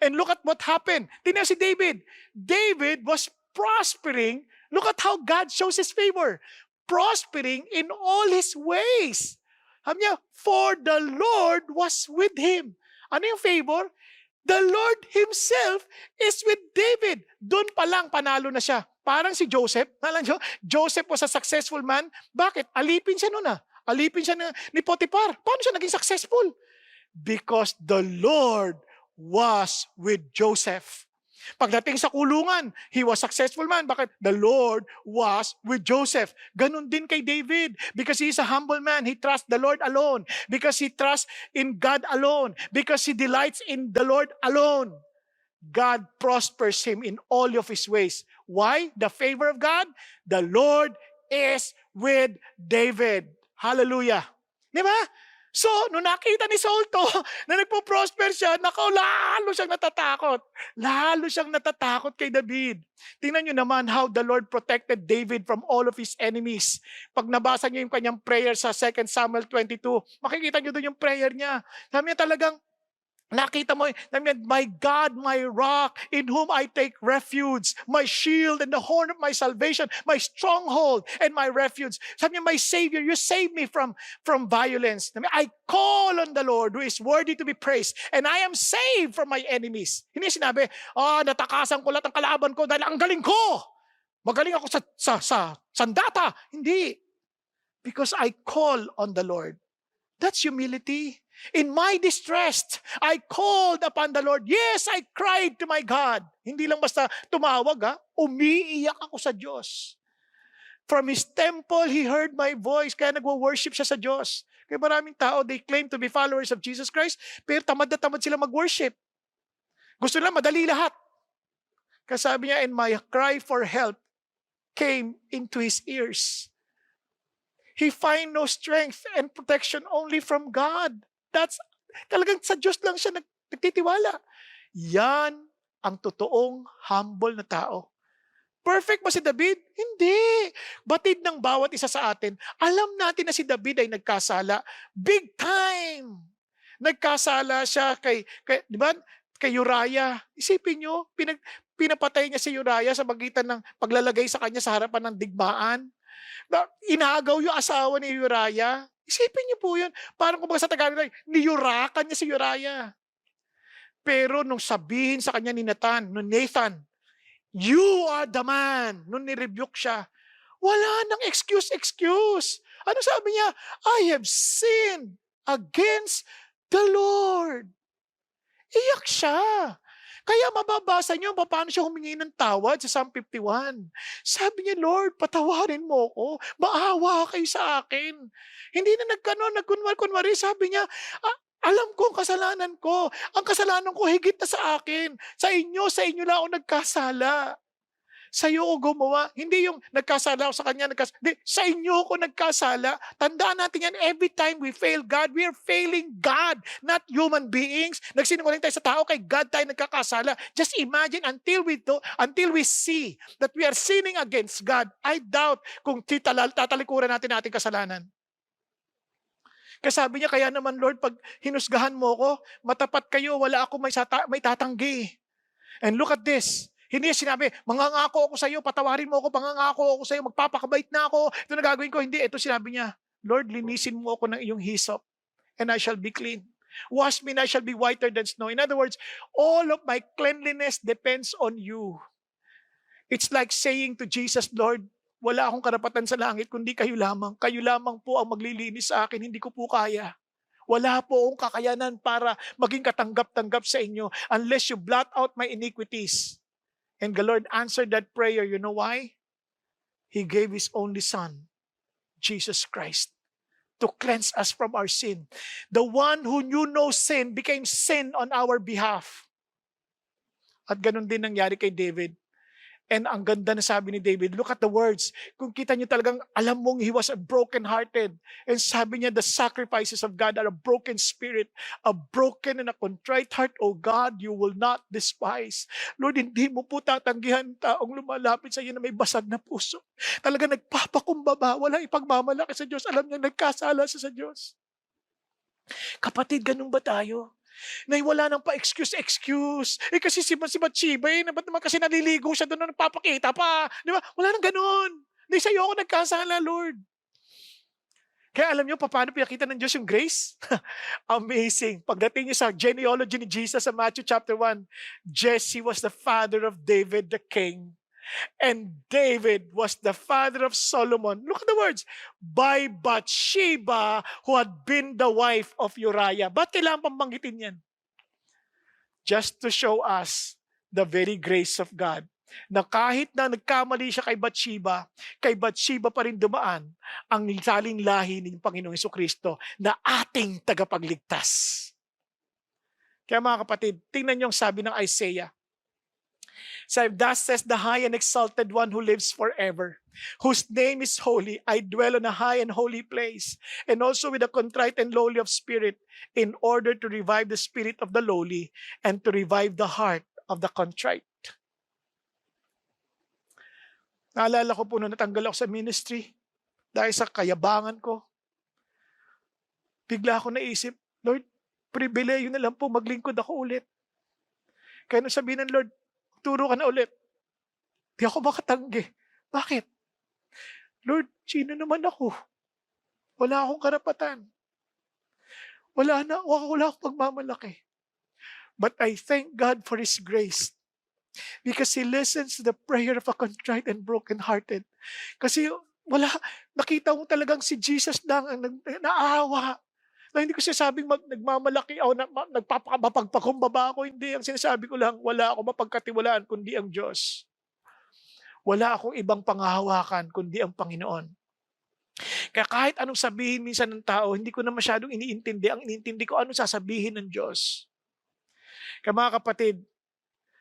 And look at what happened. Tingnan si David. David was prospering. Look at how God shows His favor. Prospering in all his ways. Sabi niya, for the Lord was with him. Ano yung favor? The Lord Himself is with David. Doon pa lang panalo na siya. Parang si Joseph. Alam niyo, Joseph was a successful man. Bakit? Alipin siya noon ah. Alipin siya ni Potiphar. Paano siya naging successful? Because the Lord was with Joseph. Pagdating sa kulungan, he was successful man. Bakit? The Lord was with Joseph. Ganon din kay David. Because he is a humble man. He trusts the Lord alone. Because he trusts in God alone. Because he delights in the Lord alone. God prospers him in all of his ways. Why? The favor of God? The Lord is with David. Hallelujah. Di ba? So, nung nakita ni Saul to, na nagpo-prosper siya, lalo siyang natatakot. Lalo siyang natatakot kay David. Tingnan nyo naman how the Lord protected David from all of his enemies. Pag nabasa niyo yung kanyang prayer sa 2 Samuel 22, makikita nyo doon yung prayer niya. Sabi niya talagang, nakita mo, my God, my rock, in whom I take refuge, my shield and the horn of my salvation, my stronghold and my refuge. Sabi niya, my Savior, you save me from violence. I call on the Lord who is worthy to be praised, and I am saved from my enemies. Hindi sinabi, natakasan ko lahat ng kalaban ko dahil ang galing ko. Magaling ako sa sandata. Hindi. Because I call on the Lord. That's humility. In my distress, I called upon the Lord. Yes, I cried to my God. Hindi lang basta tumawag, umiiyak ako sa Diyos. From His temple, He heard my voice. Kaya nagwo-worship siya sa Diyos. Kaya maraming tao, they claim to be followers of Jesus Christ, pero tamad na tamad sila mag-worship. Gusto nila madali lahat. Kaya sabi niya, and my cry for help came into His ears. He find no strength and protection only from God. That's talagang sa Diyos lang siya nagtitiwala. Yan ang totoong humble na tao. Perfect ba si David? Hindi. Batid ng bawat isa sa atin. Alam natin na si David ay nagkasala. Big time. Nagkasala siya di ba? Kay Uriah. Isipin nyo, pinapatay niya si Uriah sa magitan ng paglalagay sa kanya sa harapan ng digmaan. Inagaw yung asawa ni Uriah. Isipin niyo po yun. Parang kumbaga sa Tagalog, niyurakan niya si Uriah. Pero nung sabihin sa kanya ni Nathan, you are the man. Nung nirebuke siya, wala nang excuse. Ano sabi niya? I have sinned against the Lord. Iyak siya. Kaya mababasa niyo paano siya humingi ng tawad sa Psalm 51. Sabi niya, Lord, patawarin mo ko. Maawa kayo sa akin. Hindi na nagkunwari. Sabi niya, alam ko ang kasalanan ko. Ang kasalanan ko higit na sa akin. Sa inyo lang ako nagkasala. Sa'yo ako gumawa. Hindi yung nagkasala ako sa kanya, hindi, sa inyo ako nagkasala. Tandaan natin yan, every time we fail God, we are failing God, not human beings. Nagsinungaling tayo sa tao, kay God tayo nagkakasala. Just imagine, until we see that we are sinning against God, I doubt kung tatalikuran natin ating kasalanan. Kaya sabi niya, kaya naman Lord, pag hinusgahan mo ko, matapat kayo, wala ako may tatanggi. And look at this. Hindi niya sinabi, mangangako ako sa iyo, patawarin mo ako, mangangako ako sa iyo, magpapakabait na ako, ito na gagawin ko. Hindi, ito sinabi niya, Lord, linisin mo ako ng iyong hyssop, and I shall be clean. Wash me, and I shall be whiter than snow. In other words, all of my cleanliness depends on you. It's like saying to Jesus, Lord, wala akong karapatan sa langit, kundi kayo lamang. Kayo lamang po ang maglilinis sa akin, hindi ko po kaya. Wala po akong kakayanan para maging katanggap-tanggap sa inyo unless you blot out my iniquities. And the Lord answered that prayer. You know why? He gave His only Son, Jesus Christ, to cleanse us from our sin. The one who knew no sin became sin on our behalf. At ganun din nangyari kay David. And ang ganda na sabi ni David, look at the words. Kung kita niyo talagang alam mong he was a broken-hearted. And sabi niya, the sacrifices of God are a broken spirit, a broken and a contrite heart. O God, you will not despise. Lord, hindi mo po tatanggihan taong lumalapit sa iyo na may basag na puso. Talaga nagpapakumbaba, walang ipagmamalaki sa Diyos. Alam niya, nagkasala sa Diyos. Kapatid, ganun ba tayo? Na wala nang pa-excuse. Kasi si Bathsheba, ba't naman kasi naliligo siya doon na nagpapakita pa? Di ba? Wala nang ganun. Hindi sa'yo ako nagkasala, Lord. Kaya alam niyo, paano pinakita ng Diyos yung grace? Amazing. Pagdating niyo sa genealogy ni Jesus sa Matthew chapter 1, Jesse was the father of David the king. And David was the father of Solomon. Look at the words. By Bathsheba, who had been the wife of Uriah. Ba't kailangan pambanggitin yan? Just to show us the very grace of God. Na kahit na nagkamali siya kay Bathsheba pa rin dumaan ang saling lahi ng Panginoong Jesucristo na ating tagapagligtas. Kaya mga kapatid, tingnan niyo ang sabi ng Isaiah. So thus says the high and exalted one who lives forever, whose name is holy. I dwell on a high and holy place, and also with a contrite and lowly of spirit, in order to revive the spirit of the lowly, and to revive the heart of the contrite. Naalala ko po nung natanggal ako sa ministry, dahil sa kayabangan ko, bigla ako naisip, Lord, pribileyo na lang po, maglingkod ako ulit. Kaya nung sabihin ng Lord, turo ka na ulit. Di ako makatanggi. Bakit? Lord, sino naman ako? Wala akong karapatan. Wala akong pagmamalaki. But I thank God for His grace. Because He listens to the prayer of a contrite and broken-hearted. Kasi nakita mo talagang si Jesus lang ang naawa. Na hindi ko sinasabing nagmamalaki o mapagpakumbaba ako. Hindi. Ang sinasabi ko lang, wala akong mapagkatiwalaan kundi ang Diyos. Wala akong ibang panghahawakan kundi ang Panginoon. Kaya kahit anong sabihin minsan ng tao, hindi ko na masyadong iniintindi. Ang iniintindi ko, anong sasabihin ng Diyos. Kaya mga kapatid,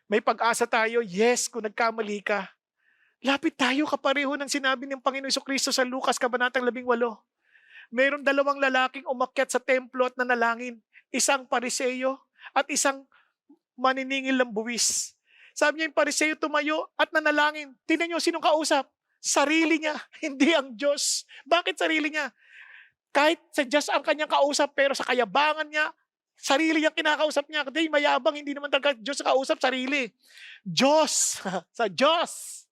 may pag-asa tayo. Yes, kung nagkamali ka, lapit tayo kapareho ng sinabi ng Panginoon Jesucristo sa Lucas, Kabanatang 18. Mayroong 2 lalaking umakyat sa templo at nanalangin. Isang Pariseo at isang maniningil ng buwis. Sabi niya yung Pariseo tumayo at nanalangin. Tingnan niyo sinong kausap? Sarili niya, hindi ang Diyos. Bakit sarili niya? Kahit sa Diyos ang kanyang kausap, pero sa kayabangan niya, sarili niyang kinakausap niya. Kasi mayabang, hindi naman talaga Diyos sa kausap, sarili. Diyos, sa Diyos.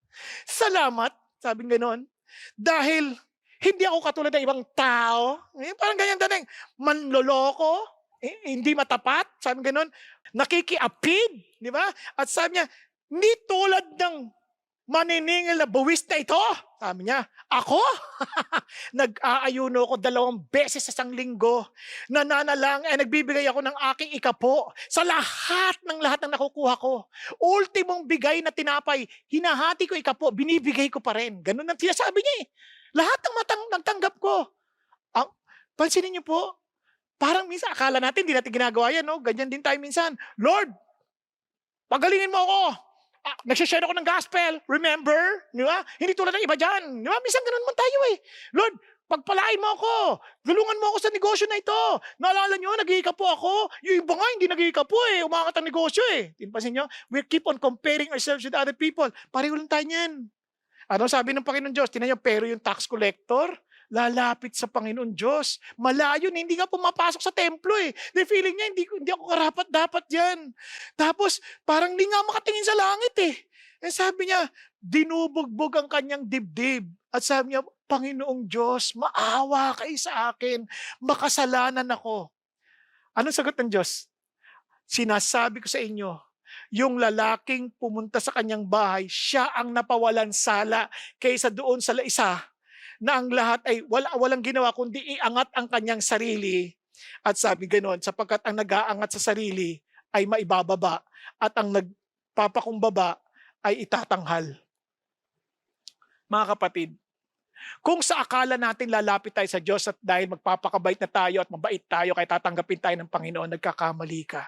Salamat, sabi gano'n. Dahil hindi ako katulad ng ibang tao. Parang ganyan dating, manloloko, hindi matapat, sabi gano'n, nakikiapid, di ba? At sabi niya, hindi tulad ng maniningil na buwis na ito. Sabi niya, ako? Nag-aayuno ako 2 beses sa isang linggo. Nagbibigay ako ng aking ikapo sa lahat ng nakukuha ko. Ultimong bigay na tinapay, hinahati ko ikapo, binibigay ko pa rin. Ganun ang sinasabi niya eh. Lahat ng nagtanggap ko. Pansinin niyo po, parang minsan akala natin hindi natin ginagawa yan. No? Ganyan din tayo minsan. Lord, pagalingin mo ako. Nagsishare ako ng gospel, remember? Di ba? Hindi tulad ng iba dyan. Di ba? Minsan ganun man tayo eh. Lord, pagpalain mo ako. Tulungan mo ako sa negosyo na ito. Naalala nyo, nag-iika po ako. Yung iba nga, hindi nag-iika po eh. Umangat ang negosyo eh. Tinpasin nyo? We keep on comparing ourselves with other people. Pareho lang tayo niyan. Ano sabi ng Panginoon Diyos? Tingnan nyo, pero yung tax collector, lalapit sa Panginoon Diyos. Malayo, hindi nga pumapasok sa templo eh. The feeling niya, hindi ako karapat-dapat yan. Tapos, parang hindi nga makatingin sa langit eh. And sabi niya, dinubugbog ang kanyang dibdib. At sabi niya, Panginoong Diyos, maawa kayo sa akin. Makasalanan ako. Anong sagot ng Diyos? Sinasabi ko sa inyo, yung lalaking pumunta sa kanyang bahay, siya ang napawalan sala kaysa doon sa isa na ang lahat ay walang ginawa kundi iangat ang kanyang sarili. At sabi ganoon, sapagkat ang nag-aangat sa sarili ay maibababa at ang nagpapakumbaba ay itatanghal. Mga kapatid, kung sa akala natin lalapit tayo sa Diyos at dahil magpapakabait na tayo at mabait tayo kaya tatanggapin tayo ng Panginoon, nagkakamali ka.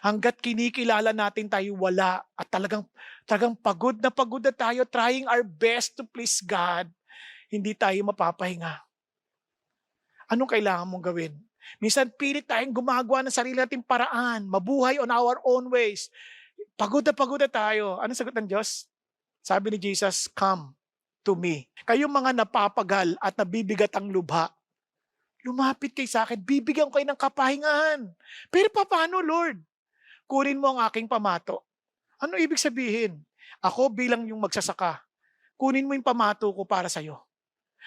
Hanggat kinikilala natin tayo wala at talagang pagod na tayo trying our best to please God, hindi tayo mapapahinga. Anong kailangan mong gawin? Minsan pilit tayong gumagawa ng sarili nating paraan, mabuhay on our own ways. Pagod na tayo. Anong sagot ng Diyos? Sabi ni Jesus, come to me. Kayong mga napapagal at nabibigat ang lubha, lumapit kayo sa akin, bibigyan ko kayo ng kapahingahan. Pero paano, Lord? Kunin mo ang aking pamato. Ano ibig sabihin? Ako bilang yung magsasaka, kunin mo yung pamato ko para sa'yo.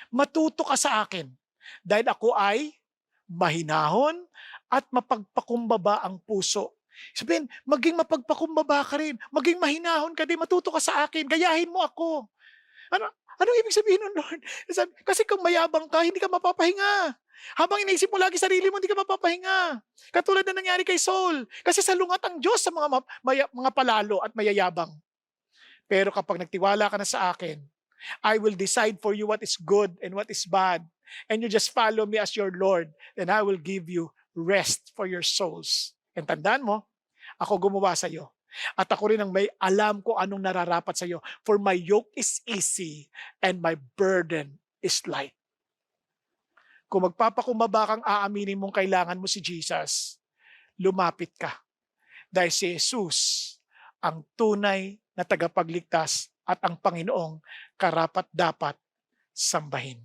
Matuto ka sa akin dahil ako ay mahinahon at mapagpakumbaba ang puso. Sabihin, maging mapagpakumbaba ka rin, maging mahinahon ka din, matuto ka sa akin, gayahin mo ako. Ano ibig sabihin nun, Lord? Kasi kung mayabang ka, hindi ka mapapahinga. Habang iniisip mo lagi sarili mo, hindi ka mapapahinga. Katulad na nangyari kay Saul. Kasi salungat ang Diyos sa mga palalo at mayayabang. Pero kapag nagtiwala ka na sa akin, I will decide for you what is good and what is bad. And you just follow me as your Lord, and I will give you rest for your souls. And tandaan mo, ako gumawa sa iyo. At ako rin ang may alam ko anong nararapat sa iyo. For my yoke is easy and my burden is light. Kung magpapakumbaba kang aaminin mong kailangan mo si Jesus, lumapit ka. Dahil si Jesus ang tunay na tagapagligtas at ang Panginoong karapat-dapat sambahin.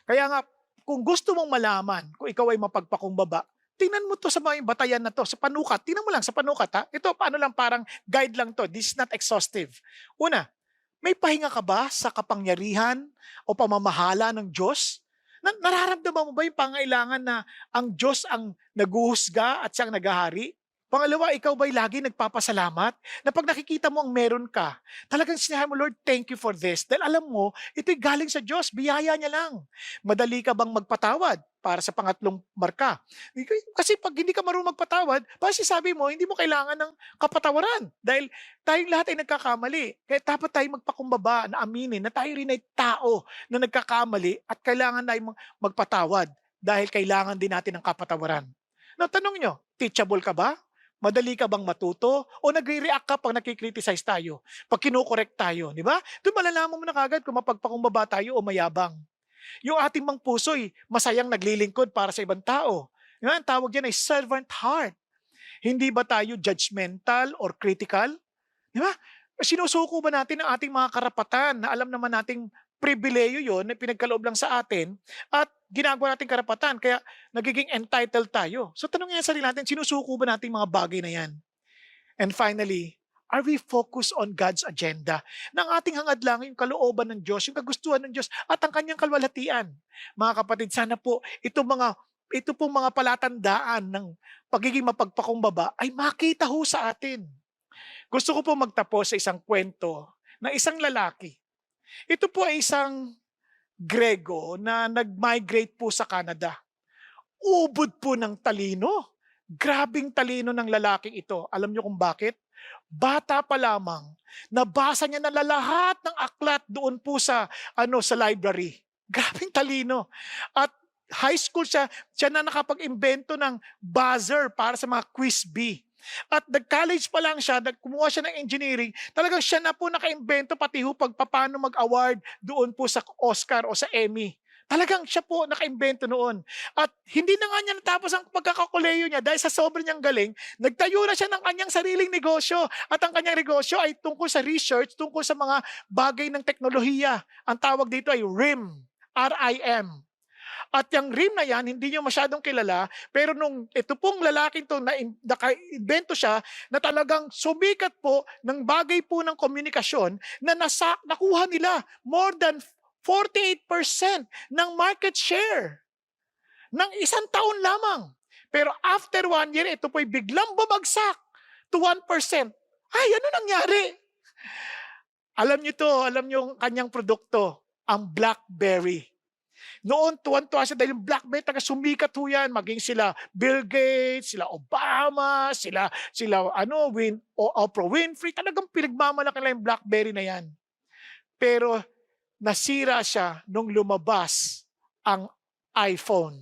Kaya nga, kung gusto mong malaman kung ikaw ay mapagpakumbaba, tingnan mo to sa mga batayan na to, sa panukat. Tingnan mo lang sa panukat ha. Ito paano lang, parang guide lang to. This is not exhaustive. Una, may pahinga ka ba sa kapangyarihan o pamamahala ng Diyos? Nararamdaman mo ba yung pangailangan na ang Diyos ang naguhusga at siyang naghahari? Pangalawa, ikaw ba'y lagi nagpapasalamat na pag nakikita mo ang meron ka, talagang sinabi mo, Lord, thank you for this. Dahil alam mo, ito'y galing sa Diyos, biyaya niya lang. Madali ka bang magpatawad para sa pangatlong marka? Kasi pag hindi ka marunong magpatawad, sabi mo, hindi mo kailangan ng kapatawaran. Dahil tayong lahat ay nagkakamali. Kaya dapat tayong magpakumbaba na aminin na tayo rin ay tao na nagkakamali at kailangan tayong magpatawad dahil kailangan din natin ng kapatawaran. Now, tanong nyo, teachable ka ba? Madali ka bang matuto? O nagre-react ka pag nakikriticize tayo? Pag kinokorek tayo, di ba? Doon malalaman mo na kagad kung mapagpakumbaba tayo o mayabang. Yung ating mang puso'y masayang naglilingkod para sa ibang tao. Di ba? Ang tawag dyan ay servant heart. Hindi ba tayo judgmental or critical? Di ba? Sinusuko ba natin ang ating mga karapatan na alam naman nating pribileyo yon na pinagkaloob lang sa atin at ginagawa natin karapatan kaya nagiging entitled tayo. So tanongin sa sarili natin, sinusuko ba natin mga bagay na yan? And finally, are we focused on God's agenda? Nang ating hangad lang yung kalooban ng Diyos, yung kagustuhan ng Diyos at ang kanyang kalwalhatian. Mga kapatid, sana po ito pong mga palatandaan ng pagiging mapagpakumbaba ay makita ho sa atin. Gusto ko po magtapos sa isang kwento na isang lalaki. Ito po ay isang Grego na nag-migrate po sa Canada. Ubod po ng talino. Grabing talino ng lalaking ito. Alam niyo kung bakit? Bata pa lamang, nabasa niya na lahat ng aklat doon po sa library. Grabing talino. At high school siya na nakapag-imbento ng buzzer para sa mga quiz bee. At nag-college pa lang siya, kumuha siya ng engineering, talagang siya na po nakaimbento pati ho paano mag-award doon po sa Oscar o sa Emmy. Talagang siya po nakaimbento noon. At hindi na nga niya natapos ang pagkakakoleyo niya dahil sa sobrang niyang galing, nagtayo na siya ng kanyang sariling negosyo. At ang kanyang negosyo ay tungkol sa research, tungkol sa mga bagay ng teknolohiya. Ang tawag dito ay RIM, R-I-M. At yung rim na yan, hindi nyo masyadong kilala, pero nung ito pong lalaking to, naka-invento siya, na talagang sumikat po ng bagay po ng komunikasyon, na nakuha nila more than 48% ng market share ng isang taon lamang. Pero after 1 year, ito po'y biglang bumagsak to 1%. Ay, ano nangyari? Alam nyo to, alam nyo ang kanyang produkto, ang BlackBerry. Noon, tuwan-tuwa siya dahil yung BlackBerry, taga sumikat ho yan. Maging sila Bill Gates, sila Obama, sila Oprah Winfrey. Talagang pinagmamalaki nila yung BlackBerry na yan. Pero nasira siya nung lumabas ang iPhone.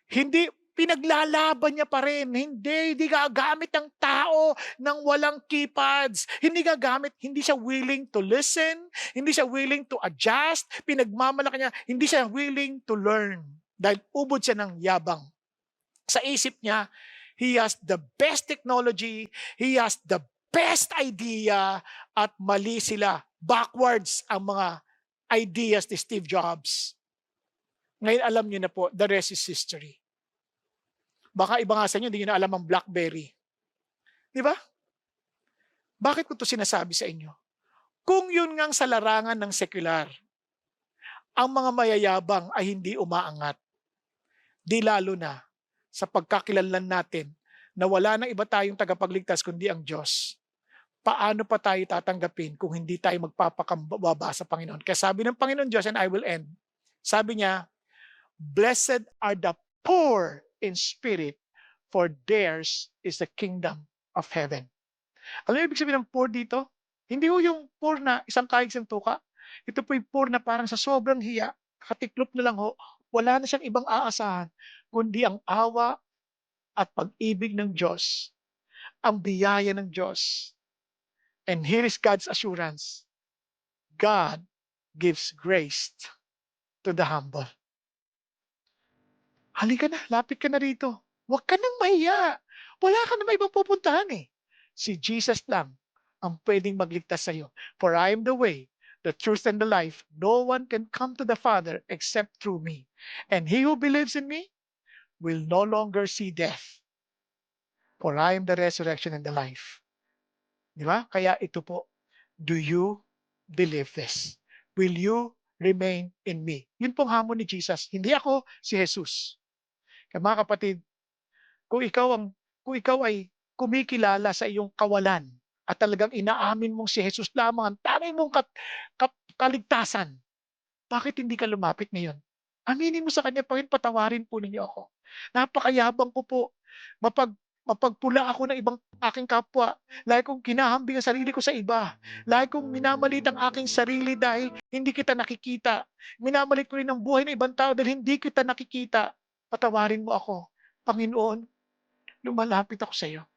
Hindi, pinaglalaban niya pa rin. Hindi gagamit ng tao ng walang keypads. Hindi gagamit, hindi siya willing to listen, hindi siya willing to adjust, pinagmamalaki niya, hindi siya willing to learn. Dahil ubod siya ng yabang. Sa isip niya, he has the best technology, he has the best idea, at mali sila. Backwards ang mga ideas ni Steve Jobs. Ngayon alam niyo na po, the rest is history. Baka iba nga sa inyo, hindi nyo na alam ang BlackBerry. Di ba? Bakit ko ito sinasabi sa inyo? Kung yun ngang sa larangan ng sekular, ang mga mayayabang ay hindi umaangat, di lalo na sa pagkakilanlan natin na wala na iba tayong tagapagligtas kundi ang Diyos. Paano pa tayo tatanggapin kung hindi tayo magpapakambaba sa Panginoon? Kaya sabi ng Panginoon Diyos, and I will end, sabi niya, blessed are the poor in spirit, for theirs is the kingdom of heaven. Alam niyo ibig sabihin ng poor dito? Hindi ho yung poor na isang kaig isang tuka. Ito po yung poor na parang sa sobrang hiya, katiklop na lang ho, wala na siyang ibang aasahan, kundi ang awa at pag-ibig ng Diyos, ang biyaya ng Diyos. And here is God's assurance. God gives grace to the humble. Halika na, lapit ka na rito. Huwag ka nang mahiya. Wala ka na may ibang pupuntahan eh. Si Jesus lang ang pwedeng magligtas sa iyo. For I am the way, the truth, and the life. No one can come to the Father except through me. And he who believes in me will no longer see death. For I am the resurrection and the life. Di ba? Kaya ito po, do you believe this? Will you remain in me? Yun pong hamon ni Jesus. Hindi ako, si Jesus. Kaya mga kapatid, kung ikaw ay kumikilala sa iyong kawalan at talagang inaamin mong si Jesus lamang ang tanging mong kaligtasan, bakit hindi ka lumapit ngayon? Aminin mo sa Kanya, Panginoon, patawarin po ninyo ako. Napakayabang ko po. Mapagpula ako ng ibang aking kapwa. Lagi kong kinahambing ang sarili ko sa iba. Lagi kong minamalit ang aking sarili dahil hindi kita nakikita. Minamalit ko rin ang buhay ng ibang tao dahil hindi kita nakikita. Patawarin mo ako. Panginoon, lumalapit ako sa iyo.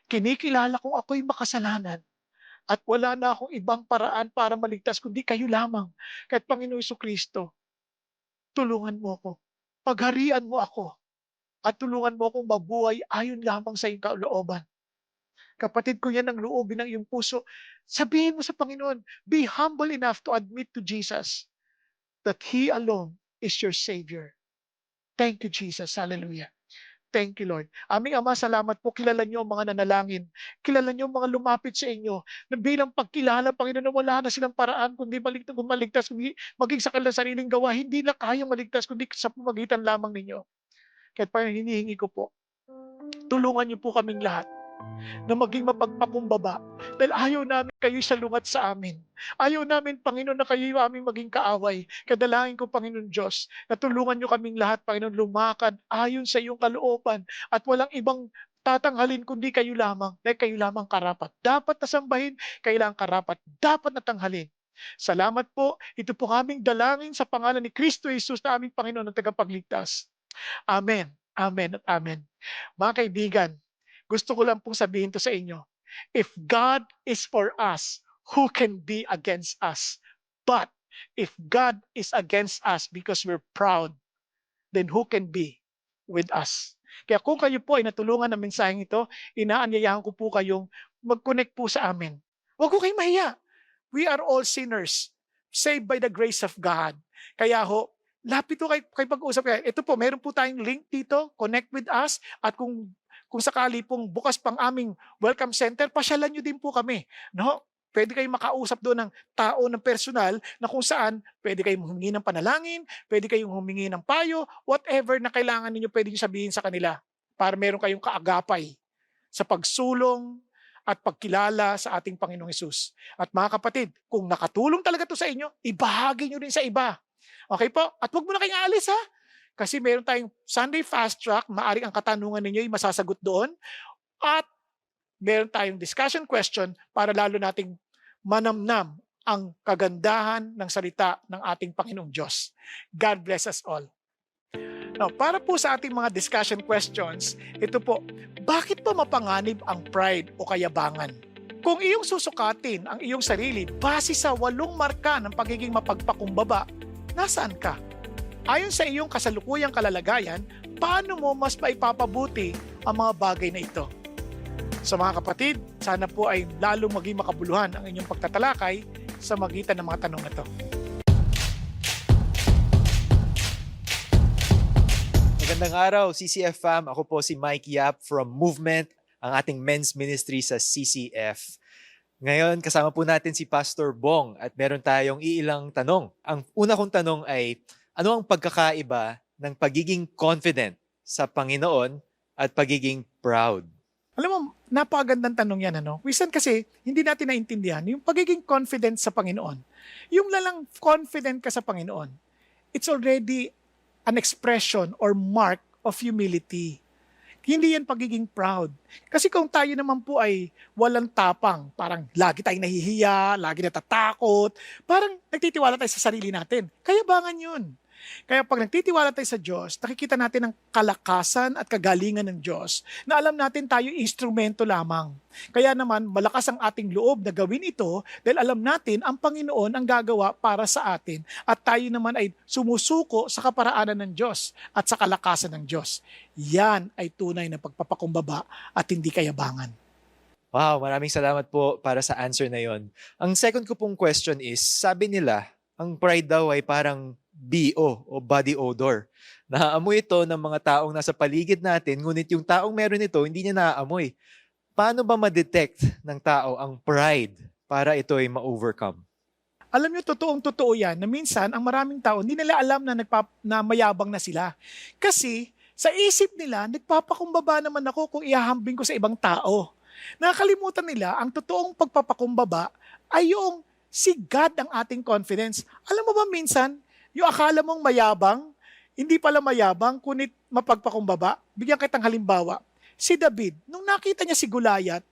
Kinikilala kong ako'y makasalanan at wala na akong ibang paraan para maligtas kundi kayo lamang. Kahit Panginoon Jesucristo, tulungan mo ako. Pagharian mo ako at tulungan mo akong mabuhay ayon lamang sa iyong kalooban. Kapatid ko, yan ang loobin ng iyong puso. Sabihin mo sa Panginoon, be humble enough to admit to Jesus that He alone is your Savior. Thank you, Jesus. Hallelujah. Thank you, Lord. Aming Ama, salamat po. Kilala niyo ang mga nanalangin. Kilala niyo ang mga lumapit sa inyo na bilang pagkilala, Panginoon, na wala na silang paraan kundi maligtas, kundi maging sa kanilang sariling gawa. Hindi na kayang maligtas kundi sa pamagitan lamang ninyo. Kaya Panginoon, hinihingi ko po, tulungan niyo po kaming lahat na maging mapagpakumbaba. Dahil ayaw namin kayo salungat sa amin. Ayaw namin, Panginoon, na kayo aming maging kaaway. Kadalangin ko, Panginoon Diyos, na tulungan niyo kaming lahat, Panginoon, lumakad ayon sa iyong kalooban at walang ibang tatanghalin kundi kayo lamang. Dahil kayo lamang karapat. Dapat nasambahin, kailangan karapat. Dapat natanghalin. Salamat po. Ito po aming dalangin sa pangalan ni Kristo Jesus na aming Panginoon at tagapagligtas. Amen. Amen at amen. Mga kaibigan, gusto ko lang pong sabihin to sa inyo. If God is for us, who can be against us? But if God is against us because we're proud, then who can be with us? Kaya kung kayo po ay natulungan ng mensaheng ito, inaanyayahan ko po kayong mag-connect po sa amin. Huwag ko kayong mahiya. We are all sinners, saved by the grace of God. Kaya ho, lapit po kayo pag-usap kayo. Ito po, meron po tayong link dito, connect with us, at kung sakali pong bukas pang aming welcome center, pasyalan nyo din po kami. No? Pwede kayong makausap doon ng tao ng personal na kung saan pwede kayong humingi ng panalangin, pwede kayong humingi ng payo, whatever na kailangan ninyo pwede nyo sabihin sa kanila para meron kayong kaagapay sa pagsulong at pagkilala sa ating Panginoong Hesus. At mga kapatid, kung nakatulong talaga to sa inyo, ibahagi nyo rin sa iba. Okay po? At huwag mo na kayong aalis ha. Kasi meron tayong Sunday Fast Track, maaring ang katanungan ninyo ay masasagot doon. At meron tayong discussion question para lalo nating manamnam ang kagandahan ng salita ng ating Panginoong Diyos. God bless us all. Now, para po sa ating mga discussion questions, ito po, bakit po mapanganib ang pride o kayabangan? Kung iyong susukatin ang iyong sarili base sa 8 marka ng pagiging mapagpakumbaba, nasaan ka? Ayon sa iyong kasalukuyang kalalagayan, paano mo mas maipapabuti ang mga bagay na ito? So mga kapatid, sana po ay lalong maging makabuluhan ang inyong pagtatalakay sa magitan ng mga tanong na ito. Magandang araw, CCF fam. Ako po si Mike Yap from Movement, ang ating men's ministry sa CCF. Ngayon, kasama po natin si Pastor Bong at meron tayong iilang tanong. Ang una kong tanong ay, ano ang pagkakaiba ng pagiging confident sa Panginoon at pagiging proud? Alam mo, napakagandang tanong yan. Minsan kasi, hindi natin naintindihan yung pagiging confident sa Panginoon. Yung lalang confident ka sa Panginoon, it's already an expression or mark of humility. Hindi yan pagiging proud. Kasi kung tayo naman po ay walang tapang, parang lagi tayong nahihiya, lagi natatakot, parang nagtitiwala tayo sa sarili natin. Kayabangan yun. Kaya pag nagtitiwala tayo sa Diyos, nakikita natin ang kalakasan at kagalingan ng Diyos na alam natin tayo instrumento lamang. Kaya naman malakas ang ating loob na gawin ito dahil alam natin ang Panginoon ang gagawa para sa atin at tayo naman ay sumusuko sa kaparaanan ng Diyos at sa kalakasan ng Diyos. Yan ay tunay na pagpapakumbaba at hindi kayabangan. Wow, maraming salamat po para sa answer na yon. Ang second ko pong question is, sabi nila, ang pride daw ay parang BO o body odor. Naaamoy ito ng mga taong nasa paligid natin, ngunit yung taong meron ito, hindi niya naaamoy. Paano ba ma-detect ng tao ang pride para ito ay ma-overcome? Alam niyo, totoong-totoo yan na minsan ang maraming tao hindi nila alam na mayabang na sila. Kasi sa isip nila, nagpapakumbaba naman ako kung ihahambing ko sa ibang tao. Nakalimutan nila ang totoong pagpapakumbaba ay yung si God ang ating confidence. Alam mo ba minsan, yung akala mong mayabang, hindi pala mayabang, kunit mapagpakumbaba. Bigyan kitang halimbawa. Si David, nung nakita niya si Goliath,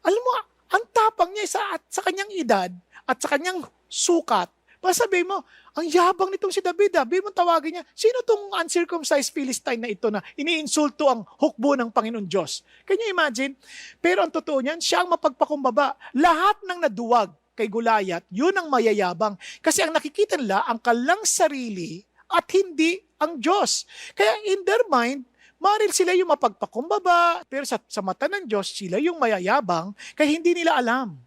alam mo, ang tapang niya sa kanyang edad at sa kanyang sukat. Sabihin mo, ang yabang nitong si David. Sabihin mo, tawagin niya, sino tong uncircumcised Philistine na ito na iniinsulto ang hukbo ng Panginoon Diyos? Can you imagine? Pero ang totoo niyan, siya ang mapagpakumbaba. Lahat ng naduwag kay Goliath, yun ang mayayabang. Kasi ang nakikita nila, ang kalang sarili at hindi ang Diyos. Kaya in their mind, maril sila yung mapagpakumbaba, pero sa mata ng Diyos, sila yung mayayabang, kaya hindi nila alam.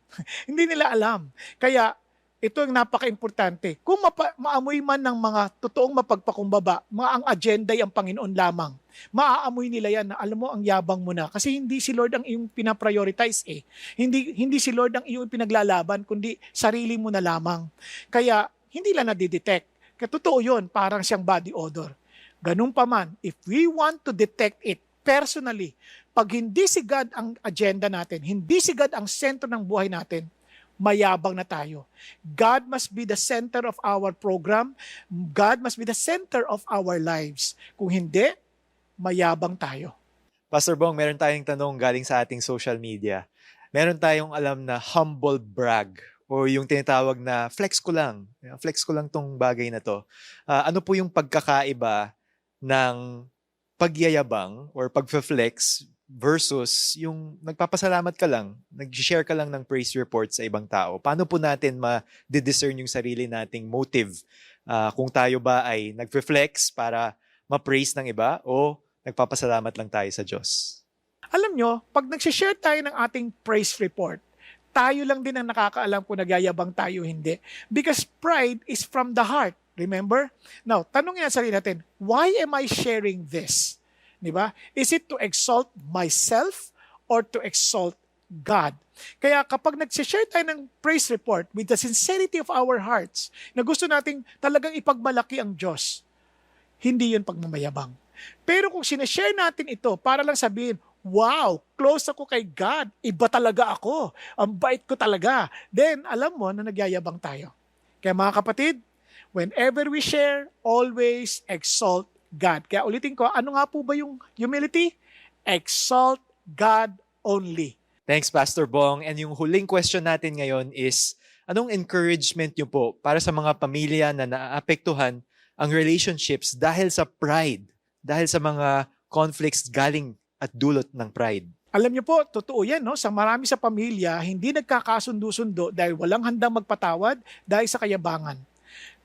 Hindi nila alam. Kaya ito ang napaka-importante. Kung maamoy man ng mga totoong mapagpakumbaba, ang agenda ay ang Panginoon lamang. Maaamoy nila yan na alam mo ang yabang mo na. Kasi hindi si Lord ang iyong pinaprioritize eh. Hindi si Lord ang iyong pinaglalaban, kundi sarili mo na lamang. Kaya hindi lang nadidetect. Kaya totoo yun, parang siyang body odor. Ganun pa man, if we want to detect it personally, pag hindi si God ang agenda natin, hindi si God ang sentro ng buhay natin, mayabang na tayo. God must be the center of our program. God must be the center of our lives. Kung hindi, mayabang tayo. Pastor Bong, meron tayong tanong galing sa ating social media. Meron tayong alam na humble brag o yung tinatawag na flex ko lang. Flex ko lang tong bagay na to. Ano po yung pagkakaiba ng pagyayabang or pagfe-flex versus yung nagpapasalamat ka lang, nag-share ka lang ng praise report sa ibang tao? Paano po natin ma-discern yung sarili nating motive? Kung tayo ba ay nag-flex para ma-praise ng iba o nagpapasalamat lang tayo sa Diyos? Alam nyo, pag nagsishare tayo ng ating praise report, tayo lang din ang nakakaalam kung nagyayabang tayo o hindi. Because pride is from the heart. Remember? Now, tanongin natin sarili natin, why am I sharing this? Diba? Is it to exalt myself or to exalt God? Kaya kapag nagsishare tayo ng praise report with the sincerity of our hearts, na gusto nating talagang ipagmalaki ang Diyos, hindi yun pagmamayabang. Pero kung sinashare natin ito para lang sabihin, wow, close ako kay God, iba talaga ako, ang bait ko talaga, then alam mo na nagyayabang tayo. Kaya mga kapatid, whenever we share, always exalt God. Kaya ulitin ko, ano nga po ba yung humility? Exalt God only. Thanks, Pastor Bong. And yung huling question natin ngayon is, anong encouragement niyo po para sa mga pamilya na naaapektuhan ang relationships dahil sa pride, dahil sa mga conflicts galing at dulot ng pride? Alam niyo po, totoo yan, no? Sa marami sa pamilya, hindi nagkakasundo-sundo dahil walang handang magpatawad dahil sa kayabangan.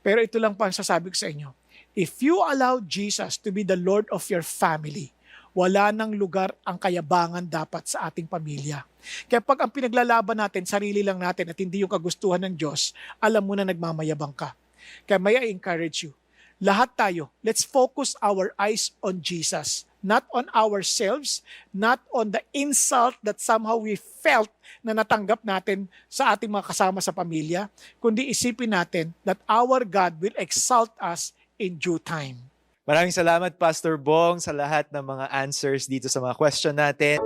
Pero ito lang pa ang sasabi ko sa inyo. If you allow Jesus to be the Lord of your family, wala nang lugar ang kayabangan dapat sa ating pamilya. Kaya pag ang pinaglalaban natin, sarili lang natin at hindi yung kagustuhan ng Diyos, alam mo na nagmamayabang ka. Kaya may I encourage you, lahat tayo, let's focus our eyes on Jesus. Not on ourselves, not on the insult that somehow we felt na natanggap natin sa ating mga kasama sa pamilya, kundi isipin natin that our God will exalt us in due time. Maraming salamat, Pastor Bong, sa lahat ng mga answers dito sa mga question natin.